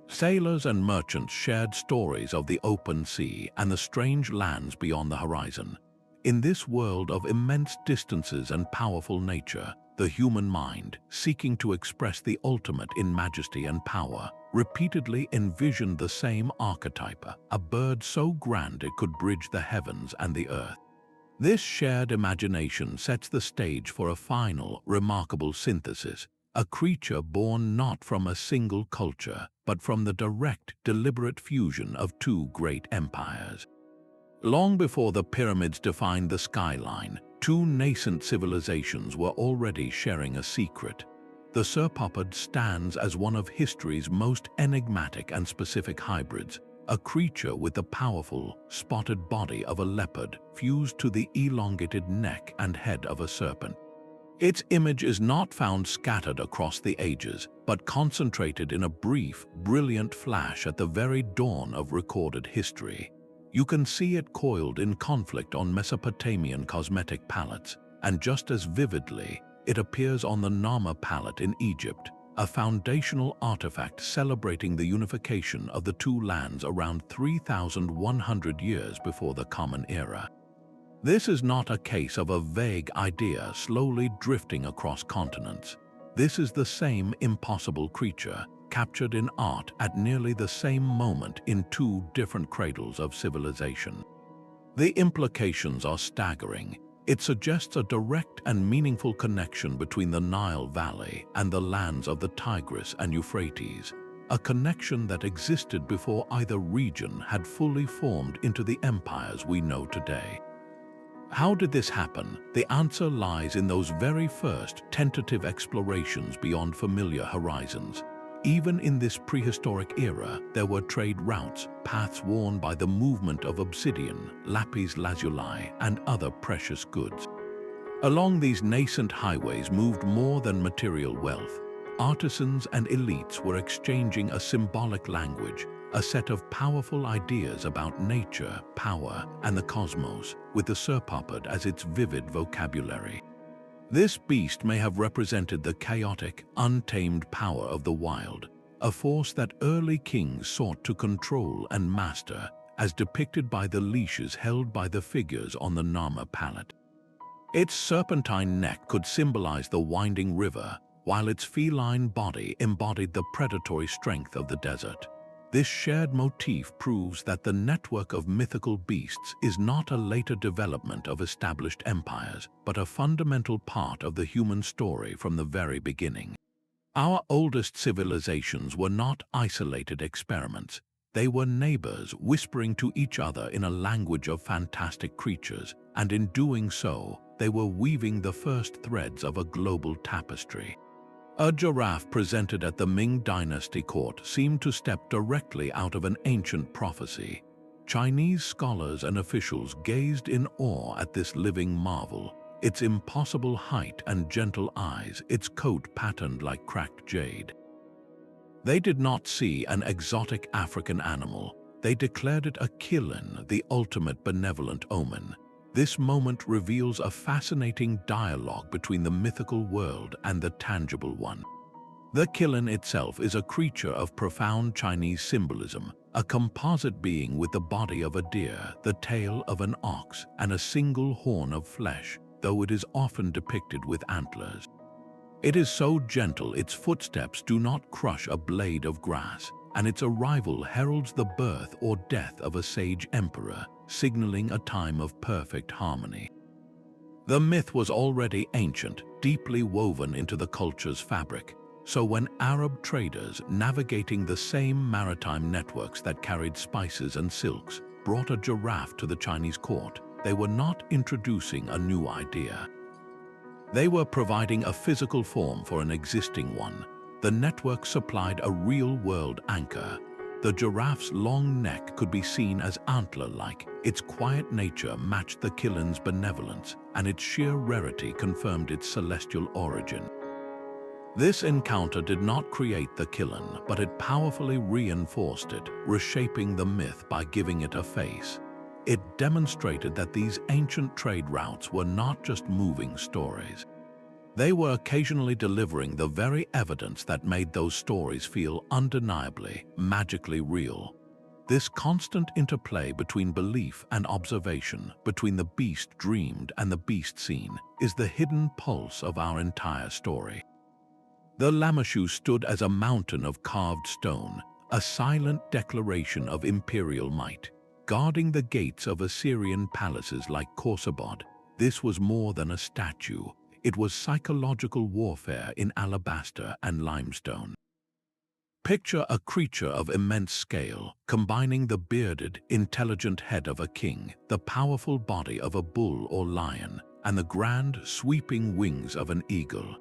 Sailors and merchants shared stories of the open sea and the strange lands beyond the horizon. In this world of immense distances and powerful nature, the human mind, seeking to express the ultimate in majesty and power, repeatedly envisioned the same archetype, a bird so grand it could bridge the heavens and the earth. This shared imagination sets the stage for a final, remarkable synthesis, a creature born not from a single culture, but from the direct, deliberate fusion of two great empires. Long before the pyramids defined the skyline, two nascent civilizations were already sharing a secret. The Serpopod stands as one of history's most enigmatic and specific hybrids, a creature with the powerful, spotted body of a leopard fused to the elongated neck and head of a serpent. Its image is not found scattered across the ages, but concentrated in a brief, brilliant flash at the very dawn of recorded history. You can see it coiled in conflict on Mesopotamian cosmetic palettes, and just as vividly, it appears on the Nama palette in Egypt, a foundational artifact celebrating the unification of the two lands around 3,100 years before the Common Era. This is not a case of a vague idea slowly drifting across continents. This is the same impossible creature, captured in art at nearly the same moment in two different cradles of civilization. The implications are staggering. It suggests a direct and meaningful connection between the Nile Valley and the lands of the Tigris and Euphrates, a connection that existed before either region had fully formed into the empires we know today. How did this happen? The answer lies in those very first tentative explorations beyond familiar horizons. Even in this prehistoric era, there were trade routes, paths worn by the movement of obsidian, lapis lazuli, and other precious goods. Along these nascent highways moved more than material wealth. Artisans and elites were exchanging a symbolic language, a set of powerful ideas about nature, power, and the cosmos, with the Serpopod as its vivid vocabulary. This beast may have represented the chaotic, untamed power of the wild, a force that early kings sought to control and master, as depicted by the leashes held by the figures on the Nama palette. Its serpentine neck could symbolize the winding river, while its feline body embodied the predatory strength of the desert. This shared motif proves that the network of mythical beasts is not a later development of established empires, but a fundamental part of the human story from the very beginning. Our oldest civilizations were not isolated experiments. They were neighbors whispering to each other in a language of fantastic creatures, and in doing so, they were weaving the first threads of a global tapestry. A giraffe presented at the Ming Dynasty court seemed to step directly out of an ancient prophecy. Chinese scholars and officials gazed in awe at this living marvel, its impossible height and gentle eyes, its coat patterned like cracked jade. They did not see an exotic African animal. They declared it a Qilin, the ultimate benevolent omen. This moment reveals a fascinating dialogue between the mythical world and the tangible one. The Qilin itself is a creature of profound Chinese symbolism, a composite being with the body of a deer, the tail of an ox, and a single horn of flesh, though it is often depicted with antlers. It is so gentle its footsteps do not crush a blade of grass, and its arrival heralds the birth or death of a sage emperor, signaling a time of perfect harmony. The myth was already ancient, deeply woven into the culture's fabric, so when Arab traders navigating the same maritime networks that carried spices and silks brought a giraffe to the Chinese court, they were not introducing a new idea. They were providing a physical form for an existing one. The network supplied a real-world anchor. The giraffe's long neck could be seen as antler-like. Its quiet nature matched the Qilin's benevolence, and its sheer rarity confirmed its celestial origin. This encounter did not create the Qilin, but it powerfully reinforced it, reshaping the myth by giving it a face. It demonstrated that these ancient trade routes were not just moving stories. They were occasionally delivering the very evidence that made those stories feel undeniably, magically real. This constant interplay between belief and observation, between the beast dreamed and the beast seen, is the hidden pulse of our entire story. The Lamassu stood as a mountain of carved stone, a silent declaration of imperial might, guarding the gates of Assyrian palaces like Persepolis. This was more than a statue. It was psychological warfare in alabaster and limestone. Picture a creature of immense scale, combining the bearded, intelligent head of a king, the powerful body of a bull or lion, and the grand, sweeping wings of an eagle.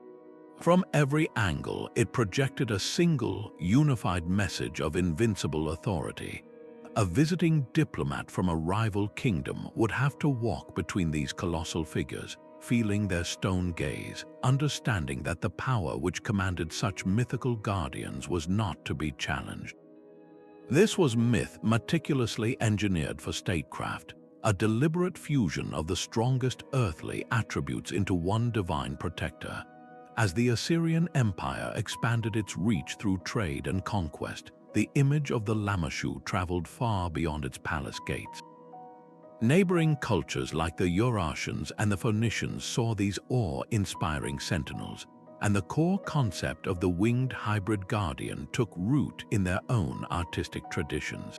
From every angle, it projected a single, unified message of invincible authority. A visiting diplomat from a rival kingdom would have to walk between these colossal figures, feeling their stone gaze, understanding that the power which commanded such mythical guardians was not to be challenged. This was myth meticulously engineered for statecraft, a deliberate fusion of the strongest earthly attributes into one divine protector. As the Assyrian Empire expanded its reach through trade and conquest, the image of the Lamassu traveled far beyond its palace gates. Neighboring cultures like the Eurasians and the Phoenicians saw these awe-inspiring sentinels, and the core concept of the winged hybrid guardian took root in their own artistic traditions.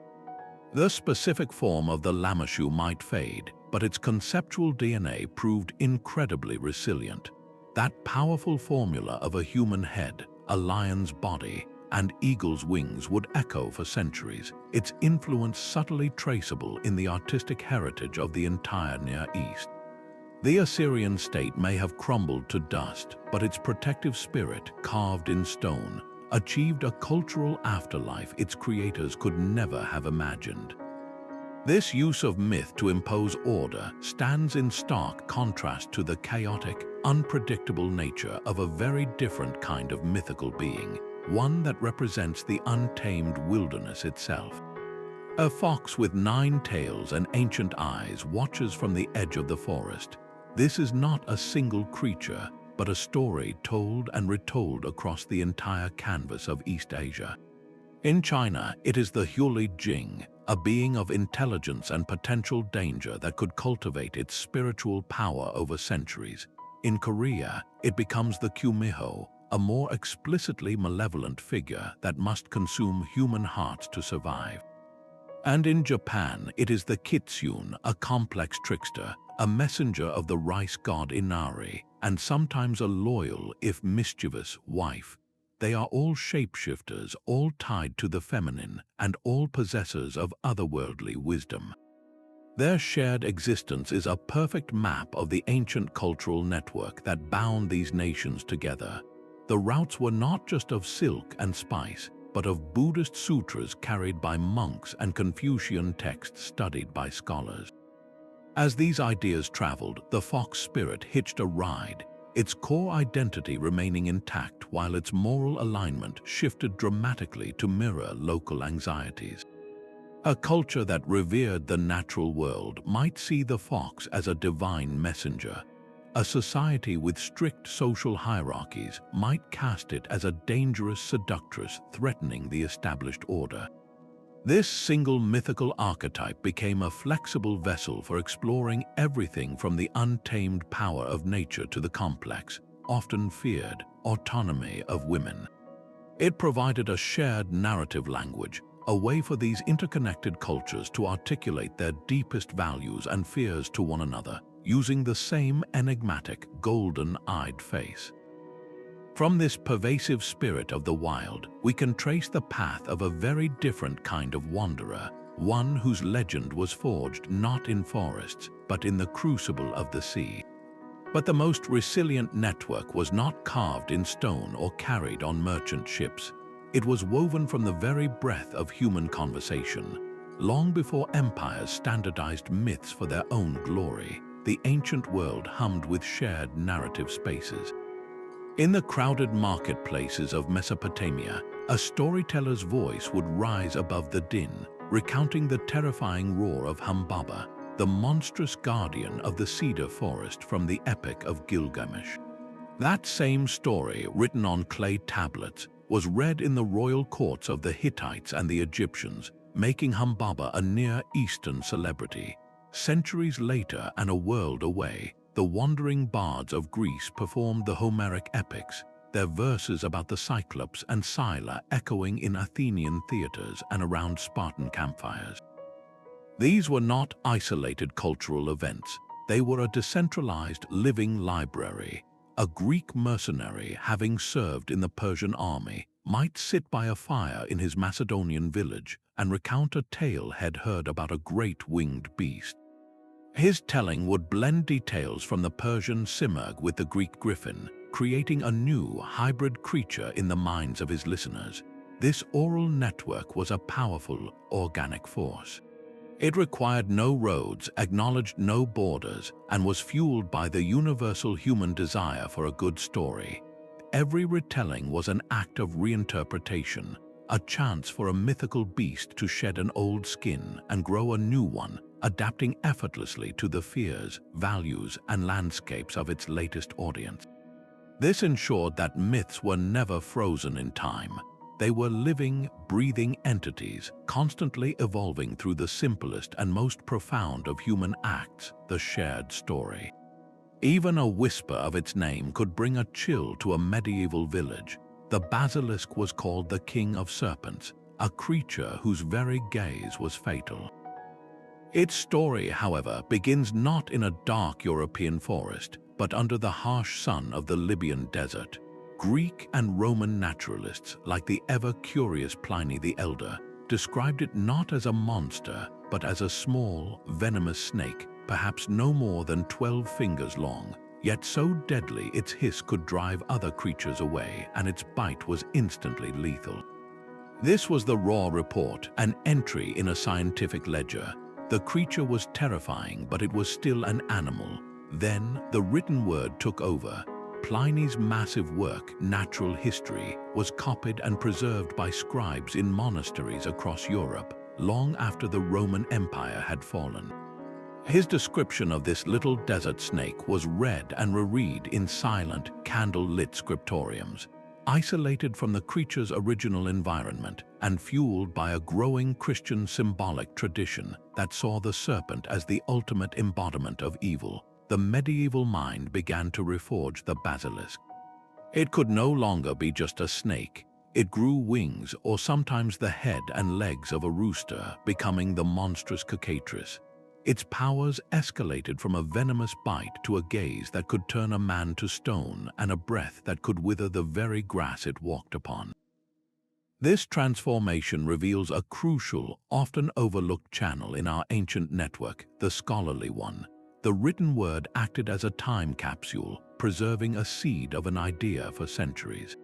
The specific form of the Lamassu might fade, but its conceptual DNA proved incredibly resilient. That powerful formula of a human head, a lion's body, and eagle's wings would echo for centuries, its influence subtly traceable in the artistic heritage of the entire Near East. The Assyrian state may have crumbled to dust, but its protective spirit, carved in stone, achieved a cultural afterlife its creators could never have imagined. This use of myth to impose order stands in stark contrast to the chaotic, unpredictable nature of a very different kind of mythical being, one that represents the untamed wilderness itself. A fox with 9 tails and ancient eyes watches from the edge of the forest. This is not a single creature, but a story told and retold across the entire canvas of East Asia. In China, it is the Huli Jing, a being of intelligence and potential danger that could cultivate its spiritual power over centuries. In Korea, it becomes the Qmiho, a more explicitly malevolent figure that must consume human hearts to survive. And in Japan, it is the Kitsune, a complex trickster, a messenger of the rice god Inari, and sometimes a loyal, if mischievous, wife. They are all shapeshifters, all tied to the feminine, and all possessors of otherworldly wisdom. Their shared existence is a perfect map of the ancient cultural network that bound these nations together. The routes were not just of silk and spice, but of Buddhist sutras carried by monks and Confucian texts studied by scholars. As these ideas traveled, the fox spirit hitched a ride, its core identity remaining intact while its moral alignment shifted dramatically to mirror local anxieties. A culture that revered the natural world might see the fox as a divine messenger. A society with strict social hierarchies might cast it as a dangerous seductress threatening the established order. This single mythical archetype became a flexible vessel for exploring everything from the untamed power of nature to the complex, often feared, autonomy of women. It provided a shared narrative language, a way for these interconnected cultures to articulate their deepest values and fears to one another, using the same enigmatic, golden-eyed face. From this pervasive spirit of the wild, we can trace the path of a very different kind of wanderer, one whose legend was forged not in forests, but in the crucible of the sea. But the most resilient network was not carved in stone or carried on merchant ships. It was woven from the very breath of human conversation. Long before empires standardized myths for their own glory, the ancient world hummed with shared narrative spaces. In the crowded marketplaces of Mesopotamia, a storyteller's voice would rise above the din, recounting the terrifying roar of Humbaba, the monstrous guardian of the cedar forest from the Epic of Gilgamesh. That same story, written on clay tablets, was read in the royal courts of the Hittites and the Egyptians, making Humbaba a Near Eastern celebrity. Centuries later and a world away, the wandering bards of Greece performed the Homeric epics, their verses about the Cyclops and Scylla echoing in Athenian theaters and around Spartan campfires. These were not isolated cultural events. They were a decentralized living library. A Greek mercenary, having served in the Persian army, might sit by a fire in his Macedonian village and recount a tale he'd heard about a great winged beast. His telling would blend details from the Persian Simurgh with the Greek Griffin, creating a new, hybrid creature in the minds of his listeners. This oral network was a powerful, organic force. It required no roads, acknowledged no borders, and was fueled by the universal human desire for a good story. Every retelling was an act of reinterpretation, a chance for a mythical beast to shed an old skin and grow a new one, adapting effortlessly to the fears, values, and landscapes of its latest audience. This ensured that myths were never frozen in time. They were living, breathing entities, constantly evolving through the simplest and most profound of human acts, the shared story. Even a whisper of its name could bring a chill to a medieval village. The Basilisk was called the King of Serpents, a creature whose very gaze was fatal. Its story, however, begins not in a dark European forest, but under the harsh sun of the Libyan desert. Greek and Roman naturalists, like the ever-curious Pliny the Elder, described it not as a monster, but as a small, venomous snake, perhaps no more than 12 fingers long, yet so deadly its hiss could drive other creatures away, and its bite was instantly lethal. This was the raw report, an entry in a scientific ledger. The creature was terrifying, but it was still an animal. Then, the written word took over. Pliny's massive work, Natural History, was copied and preserved by scribes in monasteries across Europe, long after the Roman Empire had fallen. His description of this little desert snake was read and reread in silent, candle-lit scriptoriums, isolated from the creature's original environment and fueled by a growing Christian symbolic tradition that saw the serpent as the ultimate embodiment of evil. The medieval mind began to reforge the basilisk. It could no longer be just a snake. It grew wings, or sometimes the head and legs of a rooster, becoming the monstrous cockatrice. Its powers escalated from a venomous bite to a gaze that could turn a man to stone and a breath that could wither the very grass it walked upon. This transformation reveals a crucial, often overlooked channel in our ancient network, the scholarly one. The written word acted as a time capsule, preserving a seed of an idea for centuries.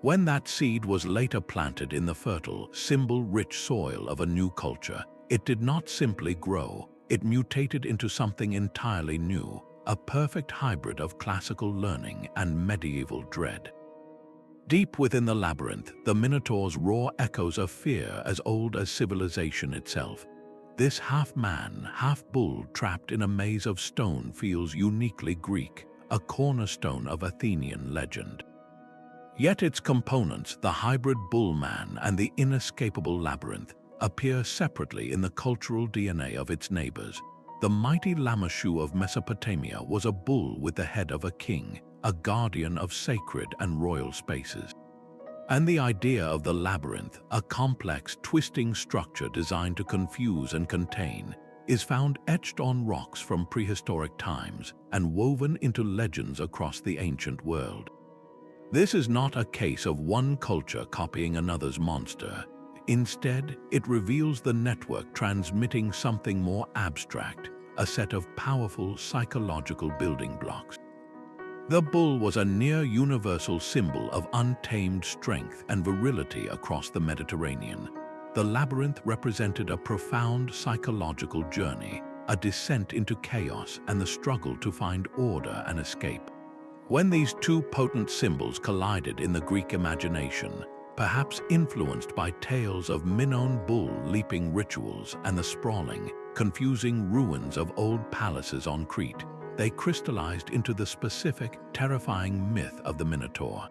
When that seed was later planted in the fertile, symbol-rich soil of a new culture, it did not simply grow. It mutated into something entirely new, a perfect hybrid of classical learning and medieval dread. Deep within the labyrinth, the Minotaur's roar echoes a fear as old as civilization itself. This half-man, half-bull trapped in a maze of stone feels uniquely Greek, a cornerstone of Athenian legend. Yet its components, the hybrid bull-man and the inescapable labyrinth, appear separately in the cultural DNA of its neighbors. The mighty Lamassu of Mesopotamia was a bull with the head of a king, a guardian of sacred and royal spaces. And the idea of the labyrinth, a complex, twisting structure designed to confuse and contain, is found etched on rocks from prehistoric times and woven into legends across the ancient world. This is not a case of one culture copying another's monster. Instead, it reveals the network transmitting something more abstract, a set of powerful psychological building blocks. The bull was a near-universal symbol of untamed strength and virility across the Mediterranean. The labyrinth represented a profound psychological journey, a descent into chaos and the struggle to find order and escape. When these two potent symbols collided in the Greek imagination, perhaps influenced by tales of Minoan bull-leaping rituals and the sprawling, confusing ruins of old palaces on Crete, they crystallized into the specific, terrifying myth of the Minotaur.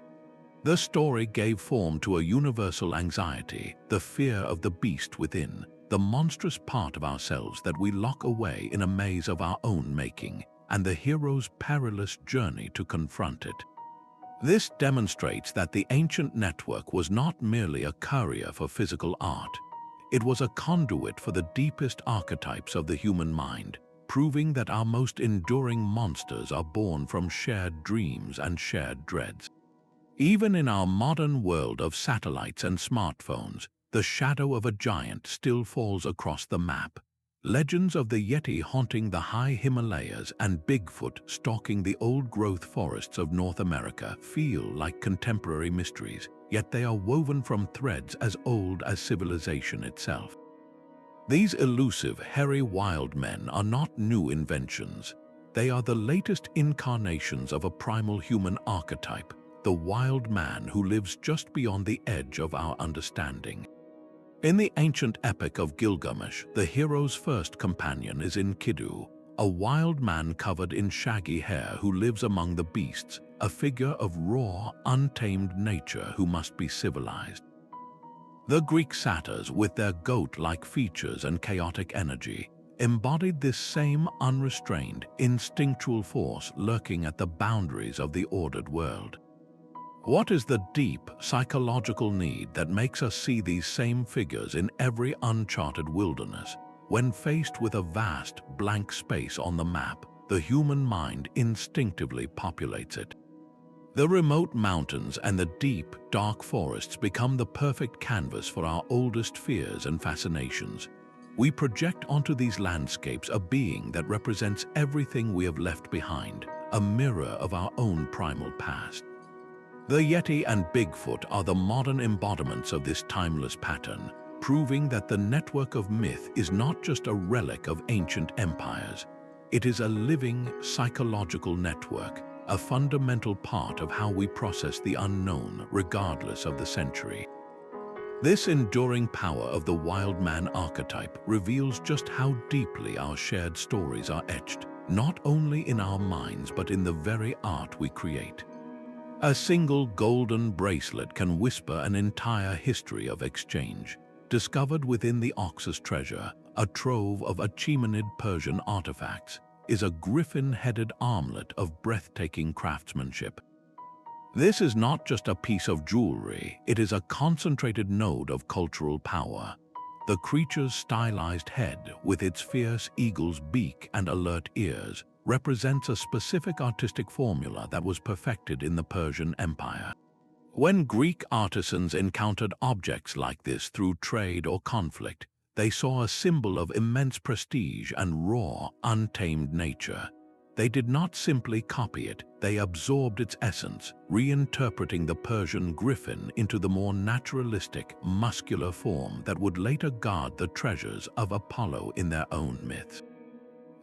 The story gave form to a universal anxiety, the fear of the beast within, the monstrous part of ourselves that we lock away in a maze of our own making, and the hero's perilous journey to confront it. This demonstrates that the ancient network was not merely a courier for physical art. It was a conduit for the deepest archetypes of the human mind, proving that our most enduring monsters are born from shared dreams and shared dreads. Even in our modern world of satellites and smartphones, the shadow of a giant still falls across the map. Legends of the Yeti haunting the high Himalayas and Bigfoot stalking the old-growth forests of North America feel like contemporary mysteries, yet they are woven from threads as old as civilization itself. These elusive, hairy wild men are not new inventions. They are the latest incarnations of a primal human archetype, the wild man who lives just beyond the edge of our understanding. In the ancient epic of Gilgamesh, the hero's first companion is Enkidu, a wild man covered in shaggy hair who lives among the beasts, a figure of raw, untamed nature who must be civilized. The Greek satyrs, with their goat-like features and chaotic energy, embodied this same unrestrained, instinctual force lurking at the boundaries of the ordered world. What is the deep, psychological need that makes us see these same figures in every uncharted wilderness? When faced with a vast, blank space on the map, the human mind instinctively populates it. The remote mountains and the deep, dark forests become the perfect canvas for our oldest fears and fascinations. We project onto these landscapes a being that represents everything we have left behind, a mirror of our own primal past. The Yeti and Bigfoot are the modern embodiments of this timeless pattern, proving that the network of myth is not just a relic of ancient empires. It is a living, psychological network, a fundamental part of how we process the unknown, regardless of the century. This enduring power of the wild man archetype reveals just how deeply our shared stories are etched, not only in our minds but in the very art we create. A single golden bracelet can whisper an entire history of exchange. Discovered within the Oxus treasure, a trove of Achaemenid Persian artifacts, is a griffin-headed armlet of breathtaking craftsmanship. This is not just a piece of jewelry, it is a concentrated node of cultural power. The creature's stylized head, with its fierce eagle's beak and alert ears, represents a specific artistic formula that was perfected in the Persian Empire. When Greek artisans encountered objects like this through trade or conflict, they saw a symbol of immense prestige and raw, untamed nature. They did not simply copy it, they absorbed its essence, reinterpreting the Persian griffin into the more naturalistic, muscular form that would later guard the treasures of Apollo in their own myths.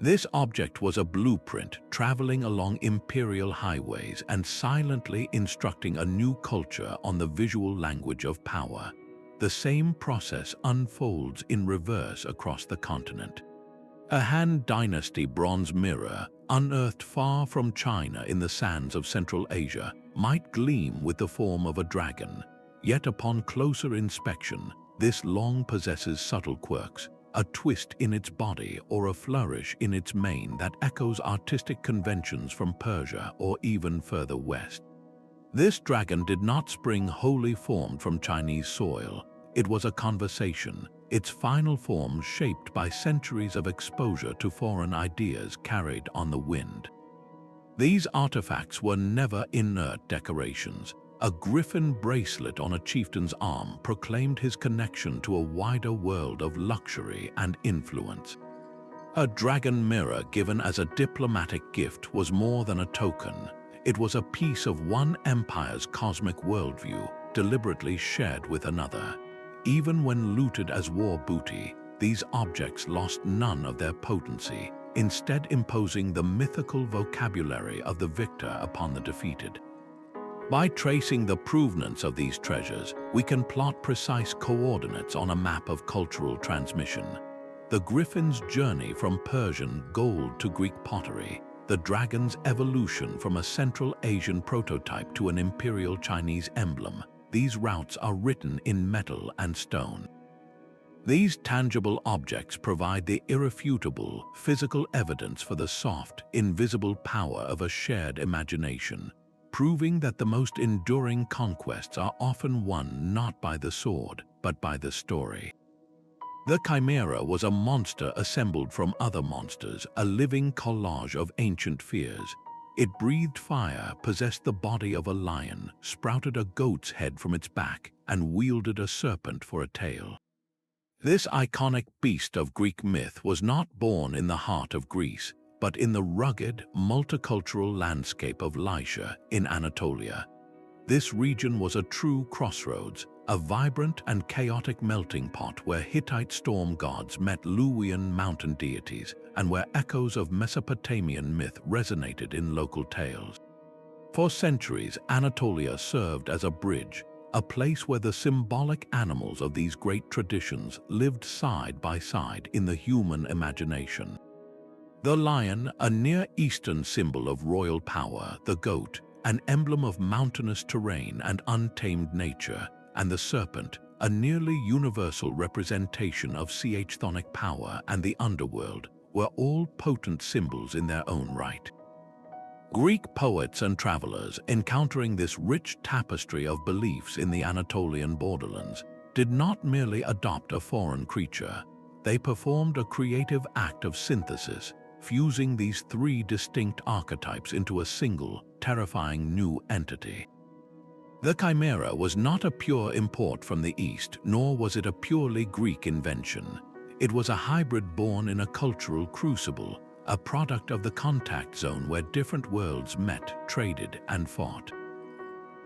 This object was a blueprint traveling along imperial highways and silently instructing a new culture on the visual language of power. The same process unfolds in reverse across the continent. A Han Dynasty bronze mirror, unearthed far from China in the sands of Central Asia, might gleam with the form of a dragon. Yet upon closer inspection, this long possesses subtle quirks, a twist in its body or a flourish in its mane that echoes artistic conventions from Persia or even further west. This dragon did not spring wholly formed from Chinese soil. It was a conversation, its final form shaped by centuries of exposure to foreign ideas carried on the wind. These artifacts were never inert decorations. A griffin bracelet on a chieftain's arm proclaimed his connection to a wider world of luxury and influence. A dragon mirror given as a diplomatic gift was more than a token. It was a piece of one empire's cosmic worldview, deliberately shared with another. Even when looted as war booty, these objects lost none of their potency, instead imposing the mythical vocabulary of the victor upon the defeated. By tracing the provenance of these treasures, we can plot precise coordinates on a map of cultural transmission. The griffin's journey from Persian gold to Greek pottery, the dragon's evolution from a Central Asian prototype to an Imperial Chinese emblem. These routes are written in metal and stone. These tangible objects provide the irrefutable, physical evidence for the soft, invisible power of a shared imagination, proving that the most enduring conquests are often won not by the sword, but by the story. The Chimera was a monster assembled from other monsters, a living collage of ancient fears. It breathed fire, possessed the body of a lion, sprouted a goat's head from its back, and wielded a serpent for a tail. This iconic beast of Greek myth was not born in the heart of Greece, but in the rugged, multicultural landscape of Lycia in Anatolia. This region was a true crossroads, a vibrant and chaotic melting pot where Hittite storm gods met Luwian mountain deities and where echoes of Mesopotamian myth resonated in local tales. For centuries, Anatolia served as a bridge, a place where the symbolic animals of these great traditions lived side by side in the human imagination. The lion, a Near Eastern symbol of royal power, the goat, an emblem of mountainous terrain and untamed nature, and the serpent, a nearly universal representation of chthonic power and the underworld, were all potent symbols in their own right. Greek poets and travelers, encountering this rich tapestry of beliefs in the Anatolian borderlands, did not merely adopt a foreign creature. They performed a creative act of synthesis, fusing these three distinct archetypes into a single, terrifying new entity. The Chimera was not a pure import from the East, nor was it a purely Greek invention. It was a hybrid born in a cultural crucible, a product of the contact zone where different worlds met, traded, and fought.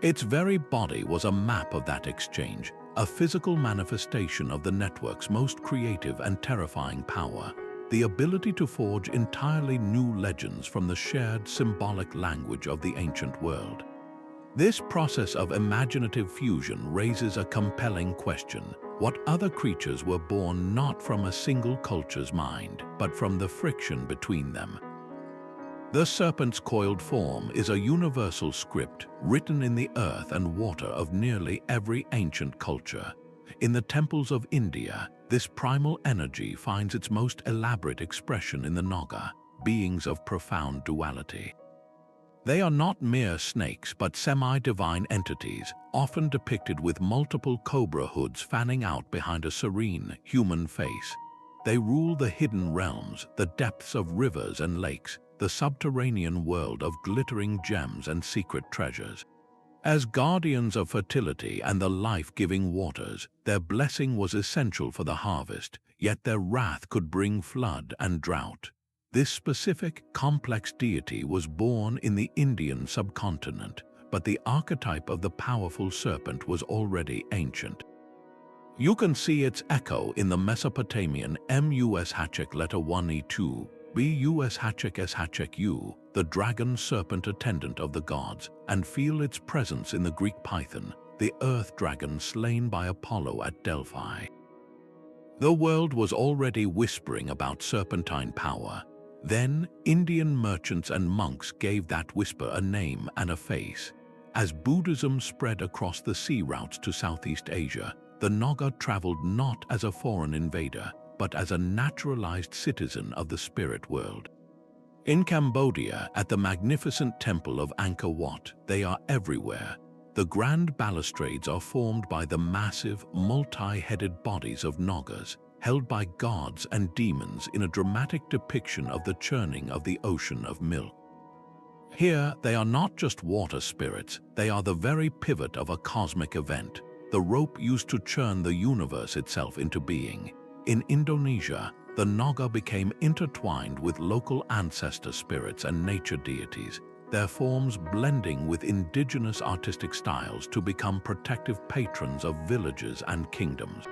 Its very body was a map of that exchange, a physical manifestation of the network's most creative and terrifying power, the ability to forge entirely new legends from the shared symbolic language of the ancient world. This process of imaginative fusion raises a compelling question. What other creatures were born not from a single culture's mind, but from the friction between them? The serpent's coiled form is a universal script written in the earth and water of nearly every ancient culture. In the temples of India, this primal energy finds its most elaborate expression in the Naga, beings of profound duality. They are not mere snakes but semi-divine entities, often depicted with multiple cobra hoods fanning out behind a serene, human face. They rule the hidden realms, the depths of rivers and lakes, the subterranean world of glittering gems and secret treasures. As guardians of fertility and the life-giving waters, their blessing was essential for the harvest, yet their wrath could bring flood and drought. This specific, complex deity was born in the Indian subcontinent, but the archetype of the powerful serpent was already ancient. You can see its echo in the Mesopotamian mus letter 1e2, bus u, the dragon serpent attendant of the gods, and feel its presence in the Greek python, the earth dragon slain by Apollo at Delphi. The world was already whispering about serpentine power. Then, Indian merchants and monks gave that whisper a name and a face. As Buddhism spread across the sea routes to Southeast Asia, the Naga traveled not as a foreign invader, but as a naturalized citizen of the spirit world. In Cambodia, at the magnificent temple of Angkor Wat, they are everywhere. The grand balustrades are formed by the massive, multi-headed bodies of Nagas, held by gods and demons in a dramatic depiction of the churning of the ocean of milk. Here, they are not just water spirits, they are the very pivot of a cosmic event, the rope used to churn the universe itself into being. In Indonesia, the Naga became intertwined with local ancestor spirits and nature deities, their forms blending with indigenous artistic styles to become protective patrons of villages and kingdoms.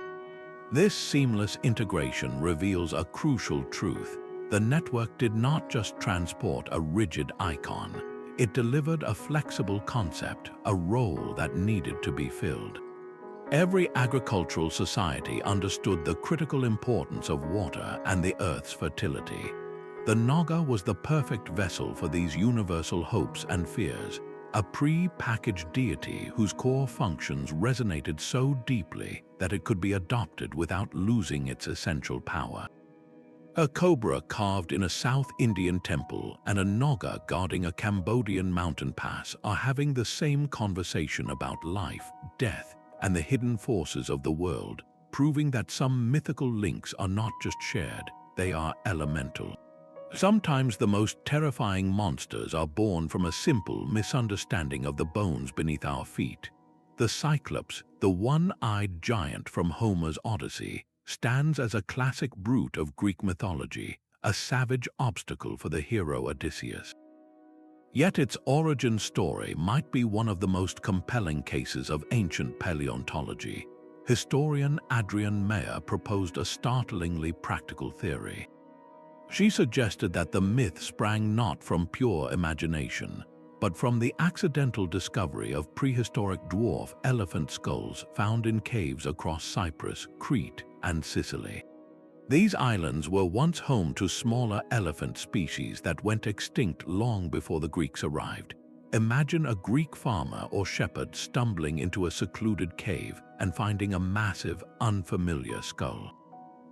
This seamless integration reveals a crucial truth. The network did not just transport a rigid icon. It delivered a flexible concept, a role that needed to be filled. Every agricultural society understood the critical importance of water and the earth's fertility. The Naga was the perfect vessel for these universal hopes and fears, a pre-packaged deity whose core functions resonated so deeply that it could be adopted without losing its essential power. A cobra carved in a South Indian temple and a Naga guarding a Cambodian mountain pass are having the same conversation about life, death, and the hidden forces of the world, proving that some mythical links are not just shared, they are elemental. Sometimes the most terrifying monsters are born from a simple misunderstanding of the bones beneath our feet. The Cyclops, the one-eyed giant from Homer's Odyssey, stands as a classic brute of Greek mythology, a savage obstacle for the hero Odysseus. Yet its origin story might be one of the most compelling cases of ancient paleontology. Historian Adrian Mayer proposed a startlingly practical theory. She suggested that the myth sprang not from pure imagination, but from the accidental discovery of prehistoric dwarf elephant skulls found in caves across Cyprus, Crete, and Sicily. These islands were once home to smaller elephant species that went extinct long before the Greeks arrived. Imagine a Greek farmer or shepherd stumbling into a secluded cave and finding a massive, unfamiliar skull.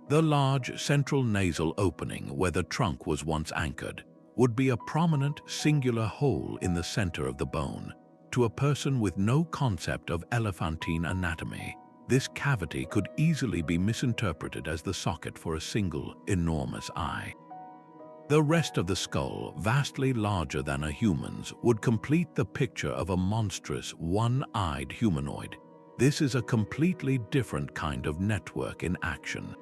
The large central nasal opening where the trunk was once anchored would be a prominent, singular hole in the center of the bone. To a person with no concept of elephantine anatomy, this cavity could easily be misinterpreted as the socket for a single, enormous eye. The rest of the skull, vastly larger than a human's, would complete the picture of a monstrous, one-eyed humanoid. This is a completely different kind of network in action.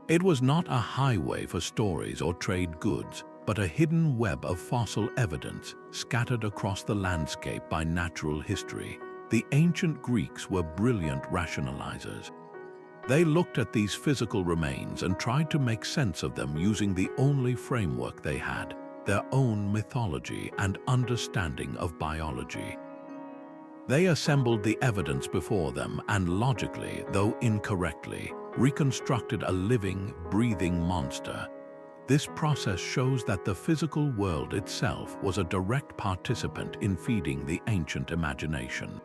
It was not a highway for stories or trade goods, but a hidden web of fossil evidence scattered across the landscape by natural history. The ancient Greeks were brilliant rationalizers. They looked at these physical remains and tried to make sense of them using the only framework they had, their own mythology and understanding of biology. They assembled the evidence before them and logically, though incorrectly, reconstructed a living, breathing monster. This process shows that the physical world itself was a direct participant in feeding the ancient imagination.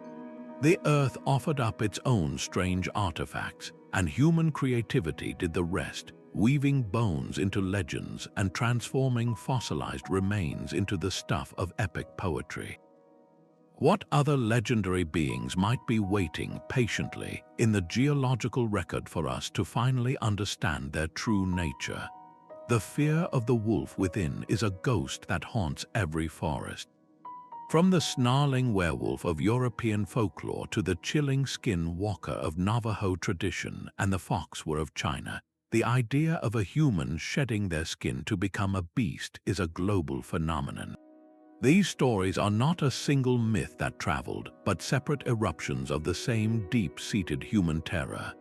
The earth offered up its own strange artifacts, and human creativity did the rest, weaving bones into legends and transforming fossilized remains into the stuff of epic poetry. What other legendary beings might be waiting patiently in the geological record for us to finally understand their true nature? The fear of the wolf within is a ghost that haunts every forest. From the snarling werewolf of European folklore to the chilling skin walker of Navajo tradition and the foxwere of China, the idea of a human shedding their skin to become a beast is a global phenomenon. These stories are not a single myth that traveled, but separate eruptions of the same deep-seated human terror.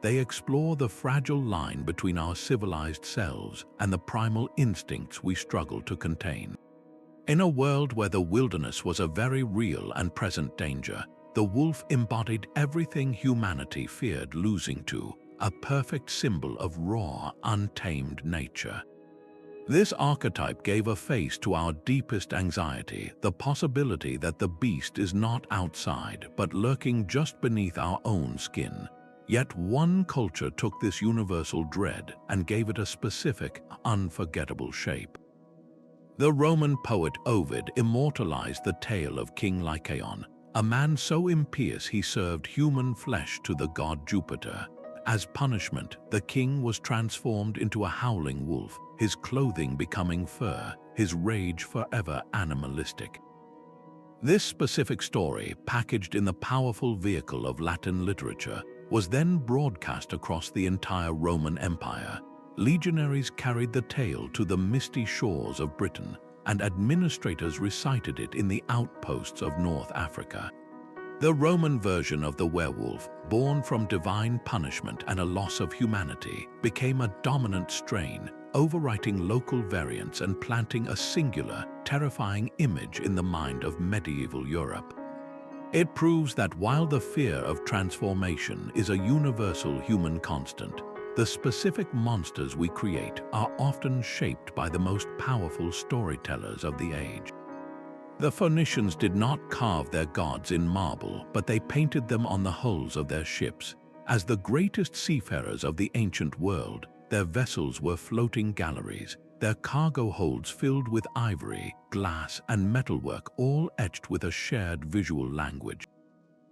They explore the fragile line between our civilized selves and the primal instincts we struggle to contain. In a world where the wilderness was a very real and present danger, the wolf embodied everything humanity feared losing to, a perfect symbol of raw, untamed nature. This archetype gave a face to our deepest anxiety, the possibility that the beast is not outside, but lurking just beneath our own skin. Yet one culture took this universal dread and gave it a specific, unforgettable shape. The Roman poet Ovid immortalized the tale of King Lycaon, a man so impious he served human flesh to the god Jupiter. As punishment, the king was transformed into a howling wolf, his clothing becoming fur, his rage forever animalistic. This specific story, packaged in the powerful vehicle of Latin literature, was then broadcast across the entire Roman Empire. Legionaries carried the tale to the misty shores of Britain, and administrators recited it in the outposts of North Africa. The Roman version of the werewolf, born from divine punishment and a loss of humanity, became a dominant strain, overwriting local variants and planting a singular, terrifying image in the mind of medieval Europe. It proves that while the fear of transformation is a universal human constant, The specific monsters we create are often shaped by the most powerful storytellers of the age. The Phoenicians did not carve their gods in marble, but they painted them on the hulls of their ships. As the greatest seafarers of the ancient world, their vessels were floating galleries, their cargo holds filled with ivory, glass, and metalwork, all etched with a shared visual language.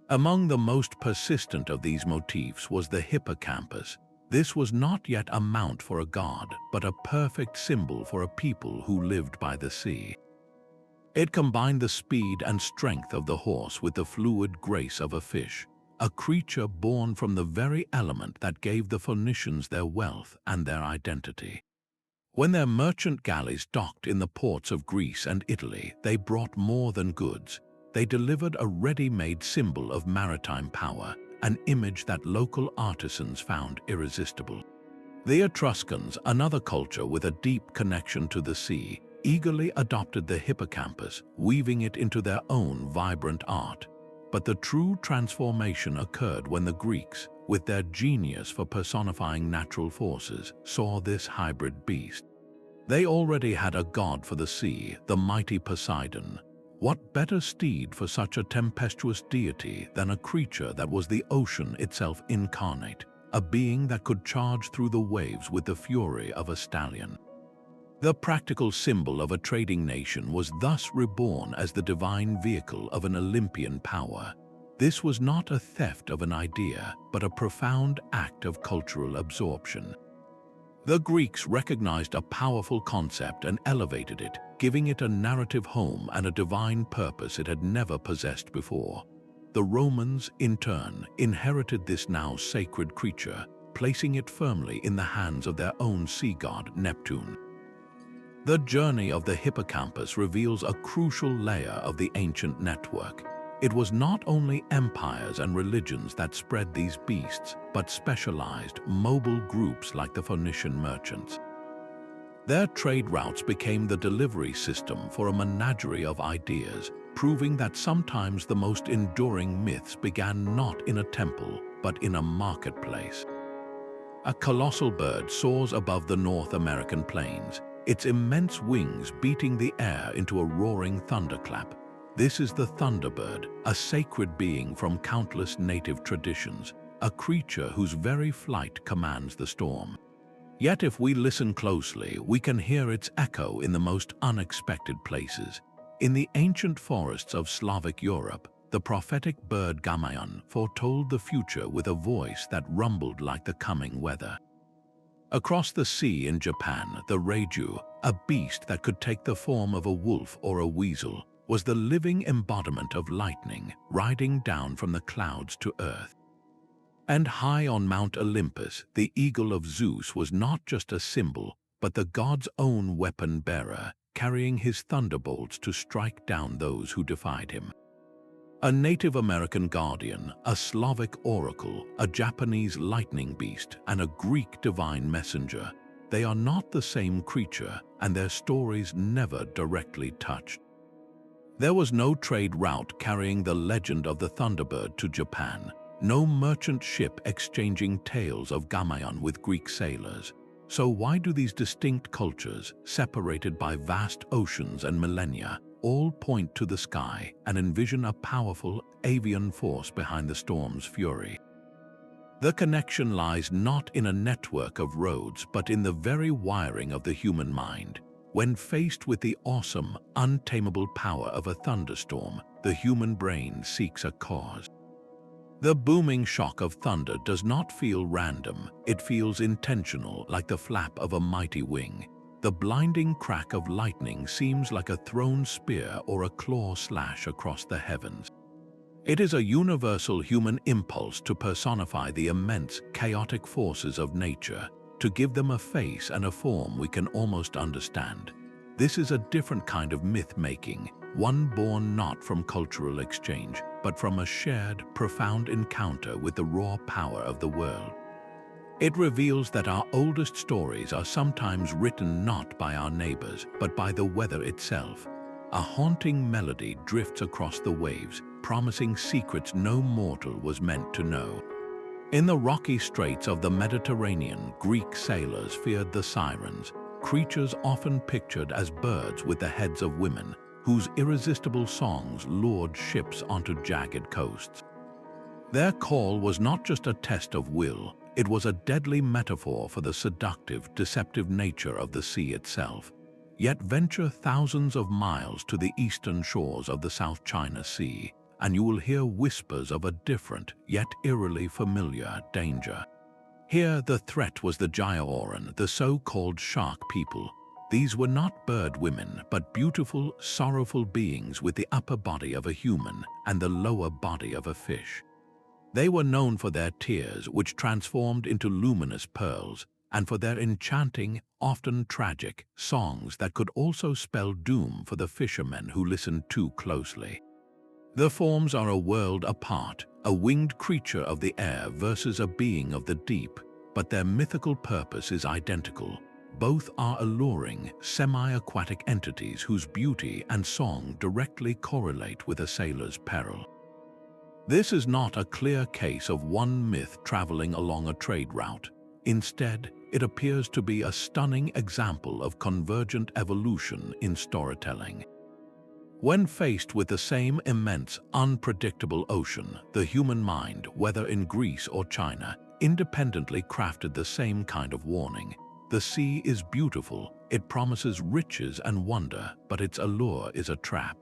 Among the most persistent of these motifs was the hippocampus. This was not yet a mount for a god, but a perfect symbol for a people who lived by the sea. It combined the speed and strength of the horse with the fluid grace of a fish, a creature born from the very element that gave the Phoenicians their wealth and their identity. When their merchant galleys docked in the ports of Greece and Italy, they brought more than goods. They delivered a ready-made symbol of maritime power, an image that local artisans found irresistible. The Etruscans, another culture with a deep connection to the sea, eagerly adopted the hippocampus, weaving it into their own vibrant art. But the true transformation occurred when the Greeks, with their genius for personifying natural forces, saw this hybrid beast. They already had a god for the sea, the mighty Poseidon. What better steed for such a tempestuous deity than a creature that was the ocean itself incarnate, a being that could charge through the waves with the fury of a stallion? The practical symbol of a trading nation was thus reborn as the divine vehicle of an Olympian power. This was not a theft of an idea, but a profound act of cultural absorption. The Greeks recognized a powerful concept and elevated it, giving it a narrative home and a divine purpose it had never possessed before. The Romans, in turn, inherited this now sacred creature, placing it firmly in the hands of their own sea god, Neptune. The journey of the hippocampus reveals a crucial layer of the ancient network. It was not only empires and religions that spread these beasts, but specialized, mobile groups like the Phoenician merchants. Their trade routes became the delivery system for a menagerie of ideas, proving that sometimes the most enduring myths began not in a temple, but in a marketplace. A colossal bird soars above the North American plains, its immense wings beating the air into a roaring thunderclap. This is the thunderbird, a sacred being from countless native traditions, a creature whose very flight commands the storm. Yet if we listen closely, we can hear its echo in the most unexpected places. In the ancient forests of Slavic Europe, the prophetic bird Gamaon foretold the future with a voice that rumbled like the coming weather. Across the sea in Japan, the Reiju, a beast that could take the form of a wolf or a weasel, was the living embodiment of lightning riding down from the clouds to earth. And high on Mount Olympus, the eagle of Zeus was not just a symbol, but the god's own weapon-bearer, carrying his thunderbolts to strike down those who defied him. A Native American guardian, a Slavic oracle, a Japanese lightning beast, and a Greek divine messenger, they are not the same creature, and their stories never directly touched. There was no trade route carrying the legend of the Thunderbird to Japan, no merchant ship exchanging tales of Gamaon with Greek sailors. So why do these distinct cultures, separated by vast oceans and millennia, all point to the sky and envision a powerful avian force behind the storm's fury? The connection lies not in a network of roads, but in the very wiring of the human mind. When faced with the awesome, untamable power of a thunderstorm, the human brain seeks a cause. The booming shock of thunder does not feel random, it feels intentional, like the flap of a mighty wing. The blinding crack of lightning seems like a thrown spear or a claw slash across the heavens. It is a universal human impulse to personify the immense, chaotic forces of nature, to give them a face and a form we can almost understand. This is a different kind of myth-making, one born not from cultural exchange, but from a shared, profound encounter with the raw power of the world. It reveals that our oldest stories are sometimes written not by our neighbors, but by the weather itself. A haunting melody drifts across the waves, promising secrets no mortal was meant to know. In the rocky straits of the Mediterranean, Greek sailors feared the sirens, creatures often pictured as birds with the heads of women, whose irresistible songs lured ships onto jagged coasts. Their call was not just a test of will, it was a deadly metaphor for the seductive, deceptive nature of the sea itself. Yet venture thousands of miles to the eastern shores of the South China Sea, and you will hear whispers of a different, yet eerily familiar danger. Here the threat was the Gyaoran, the so-called shark people. These were not bird women, but beautiful, sorrowful beings with the upper body of a human and the lower body of a fish. They were known for their tears, which transformed into luminous pearls, and for their enchanting, often tragic, songs that could also spell doom for the fishermen who listened too closely. The forms are a world apart, a winged creature of the air versus a being of the deep, but their mythical purpose is identical. Both are alluring, semi-aquatic entities whose beauty and song directly correlate with a sailor's peril. This is not a clear case of one myth traveling along a trade route. Instead, it appears to be a stunning example of convergent evolution in storytelling. When faced with the same immense, unpredictable ocean, the human mind, whether in Greece or China, independently crafted the same kind of warning. The sea is beautiful, it promises riches and wonder, but its allure is a trap.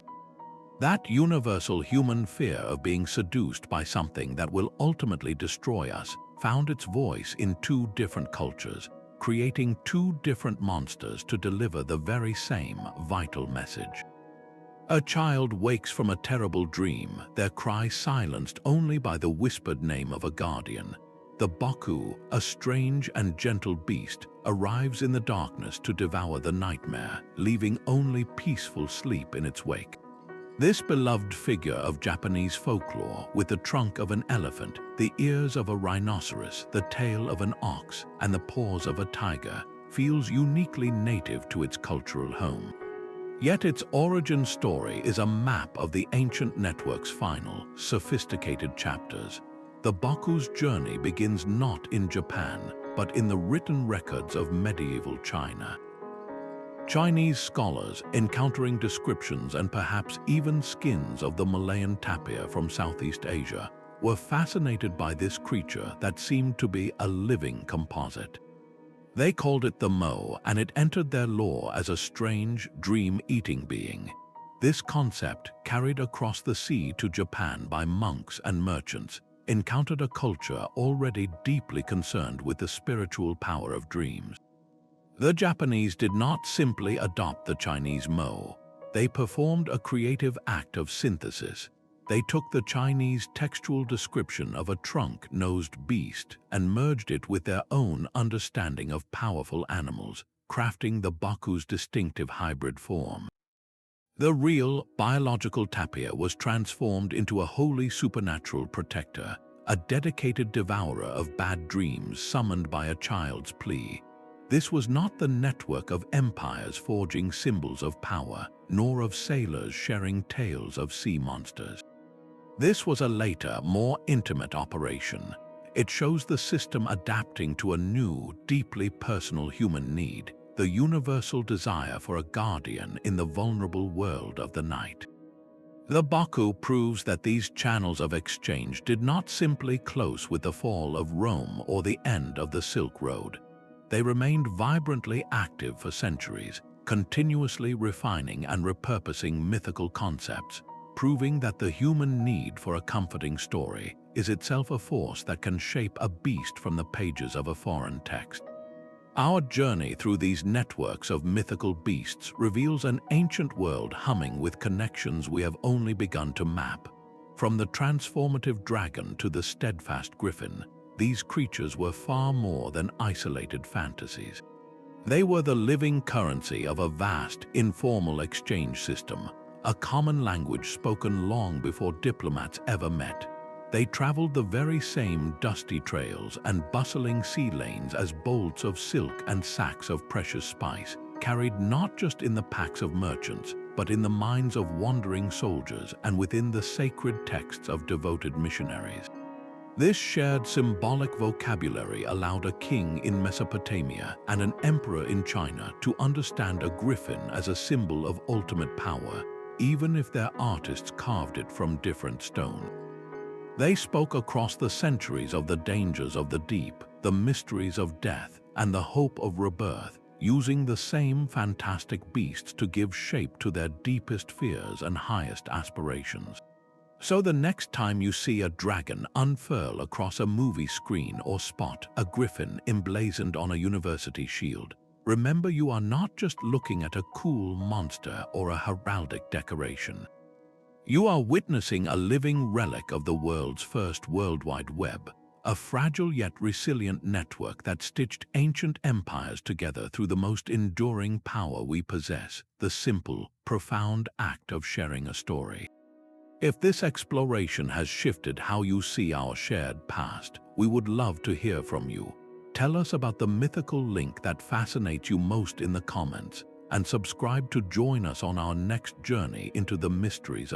That universal human fear of being seduced by something that will ultimately destroy us found its voice in two different cultures, creating two different monsters to deliver the very same vital message. A child wakes from a terrible dream, their cry silenced only by the whispered name of a guardian. The Baku, a strange and gentle beast, arrives in the darkness to devour the nightmare, leaving only peaceful sleep in its wake. This beloved figure of Japanese folklore, with the trunk of an elephant, the ears of a rhinoceros, the tail of an ox, and the paws of a tiger, feels uniquely native to its cultural home. Yet its origin story is a map of the ancient network's final, sophisticated chapters. The Baku's journey begins not in Japan, but in the written records of medieval China. Chinese scholars, encountering descriptions and perhaps even skins of the Malayan tapir from Southeast Asia, were fascinated by this creature that seemed to be a living composite. They called it the Mo, and it entered their lore as a strange, dream-eating being. This concept, carried across the sea to Japan by monks and merchants, encountered a culture already deeply concerned with the spiritual power of dreams. The Japanese did not simply adopt the Chinese Mo. They performed a creative act of synthesis. They took the Chinese textual description of a trunk-nosed beast and merged it with their own understanding of powerful animals, crafting the Baku's distinctive hybrid form. The real, biological tapir was transformed into a wholly supernatural protector, a dedicated devourer of bad dreams summoned by a child's plea. This was not the network of empires forging symbols of power, nor of sailors sharing tales of sea monsters. This was a later, more intimate operation. It shows the system adapting to a new, deeply personal human need, the universal desire for a guardian in the vulnerable world of the night. The Baku proves that these channels of exchange did not simply close with the fall of Rome or the end of the Silk Road. They remained vibrantly active for centuries, continuously refining and repurposing mythical concepts, proving that the human need for a comforting story is itself a force that can shape a beast from the pages of a foreign text. Our journey through these networks of mythical beasts reveals an ancient world humming with connections we have only begun to map. From the transformative dragon to the steadfast griffin, these creatures were far more than isolated fantasies. They were the living currency of a vast, informal exchange system, a common language spoken long before diplomats ever met. They traveled the very same dusty trails and bustling sea lanes as bolts of silk and sacks of precious spice, carried not just in the packs of merchants, but in the minds of wandering soldiers and within the sacred texts of devoted missionaries. This shared symbolic vocabulary allowed a king in Mesopotamia and an emperor in China to understand a griffin as a symbol of ultimate power, even if their artists carved it from different stone. They spoke across the centuries of the dangers of the deep, the mysteries of death, and the hope of rebirth, using the same fantastic beasts to give shape to their deepest fears and highest aspirations. So the next time you see a dragon unfurl across a movie screen or spot a griffin emblazoned on a university shield, remember you are not just looking at a cool monster or a heraldic decoration. You are witnessing a living relic of the world's first worldwide web, a fragile yet resilient network that stitched ancient empires together through the most enduring power we possess, the simple, profound act of sharing a story. If this exploration has shifted how you see our shared past, we would love to hear from you. Tell us about the mythical link that fascinates you most in the comments, and subscribe to join us on our next journey into the mysteries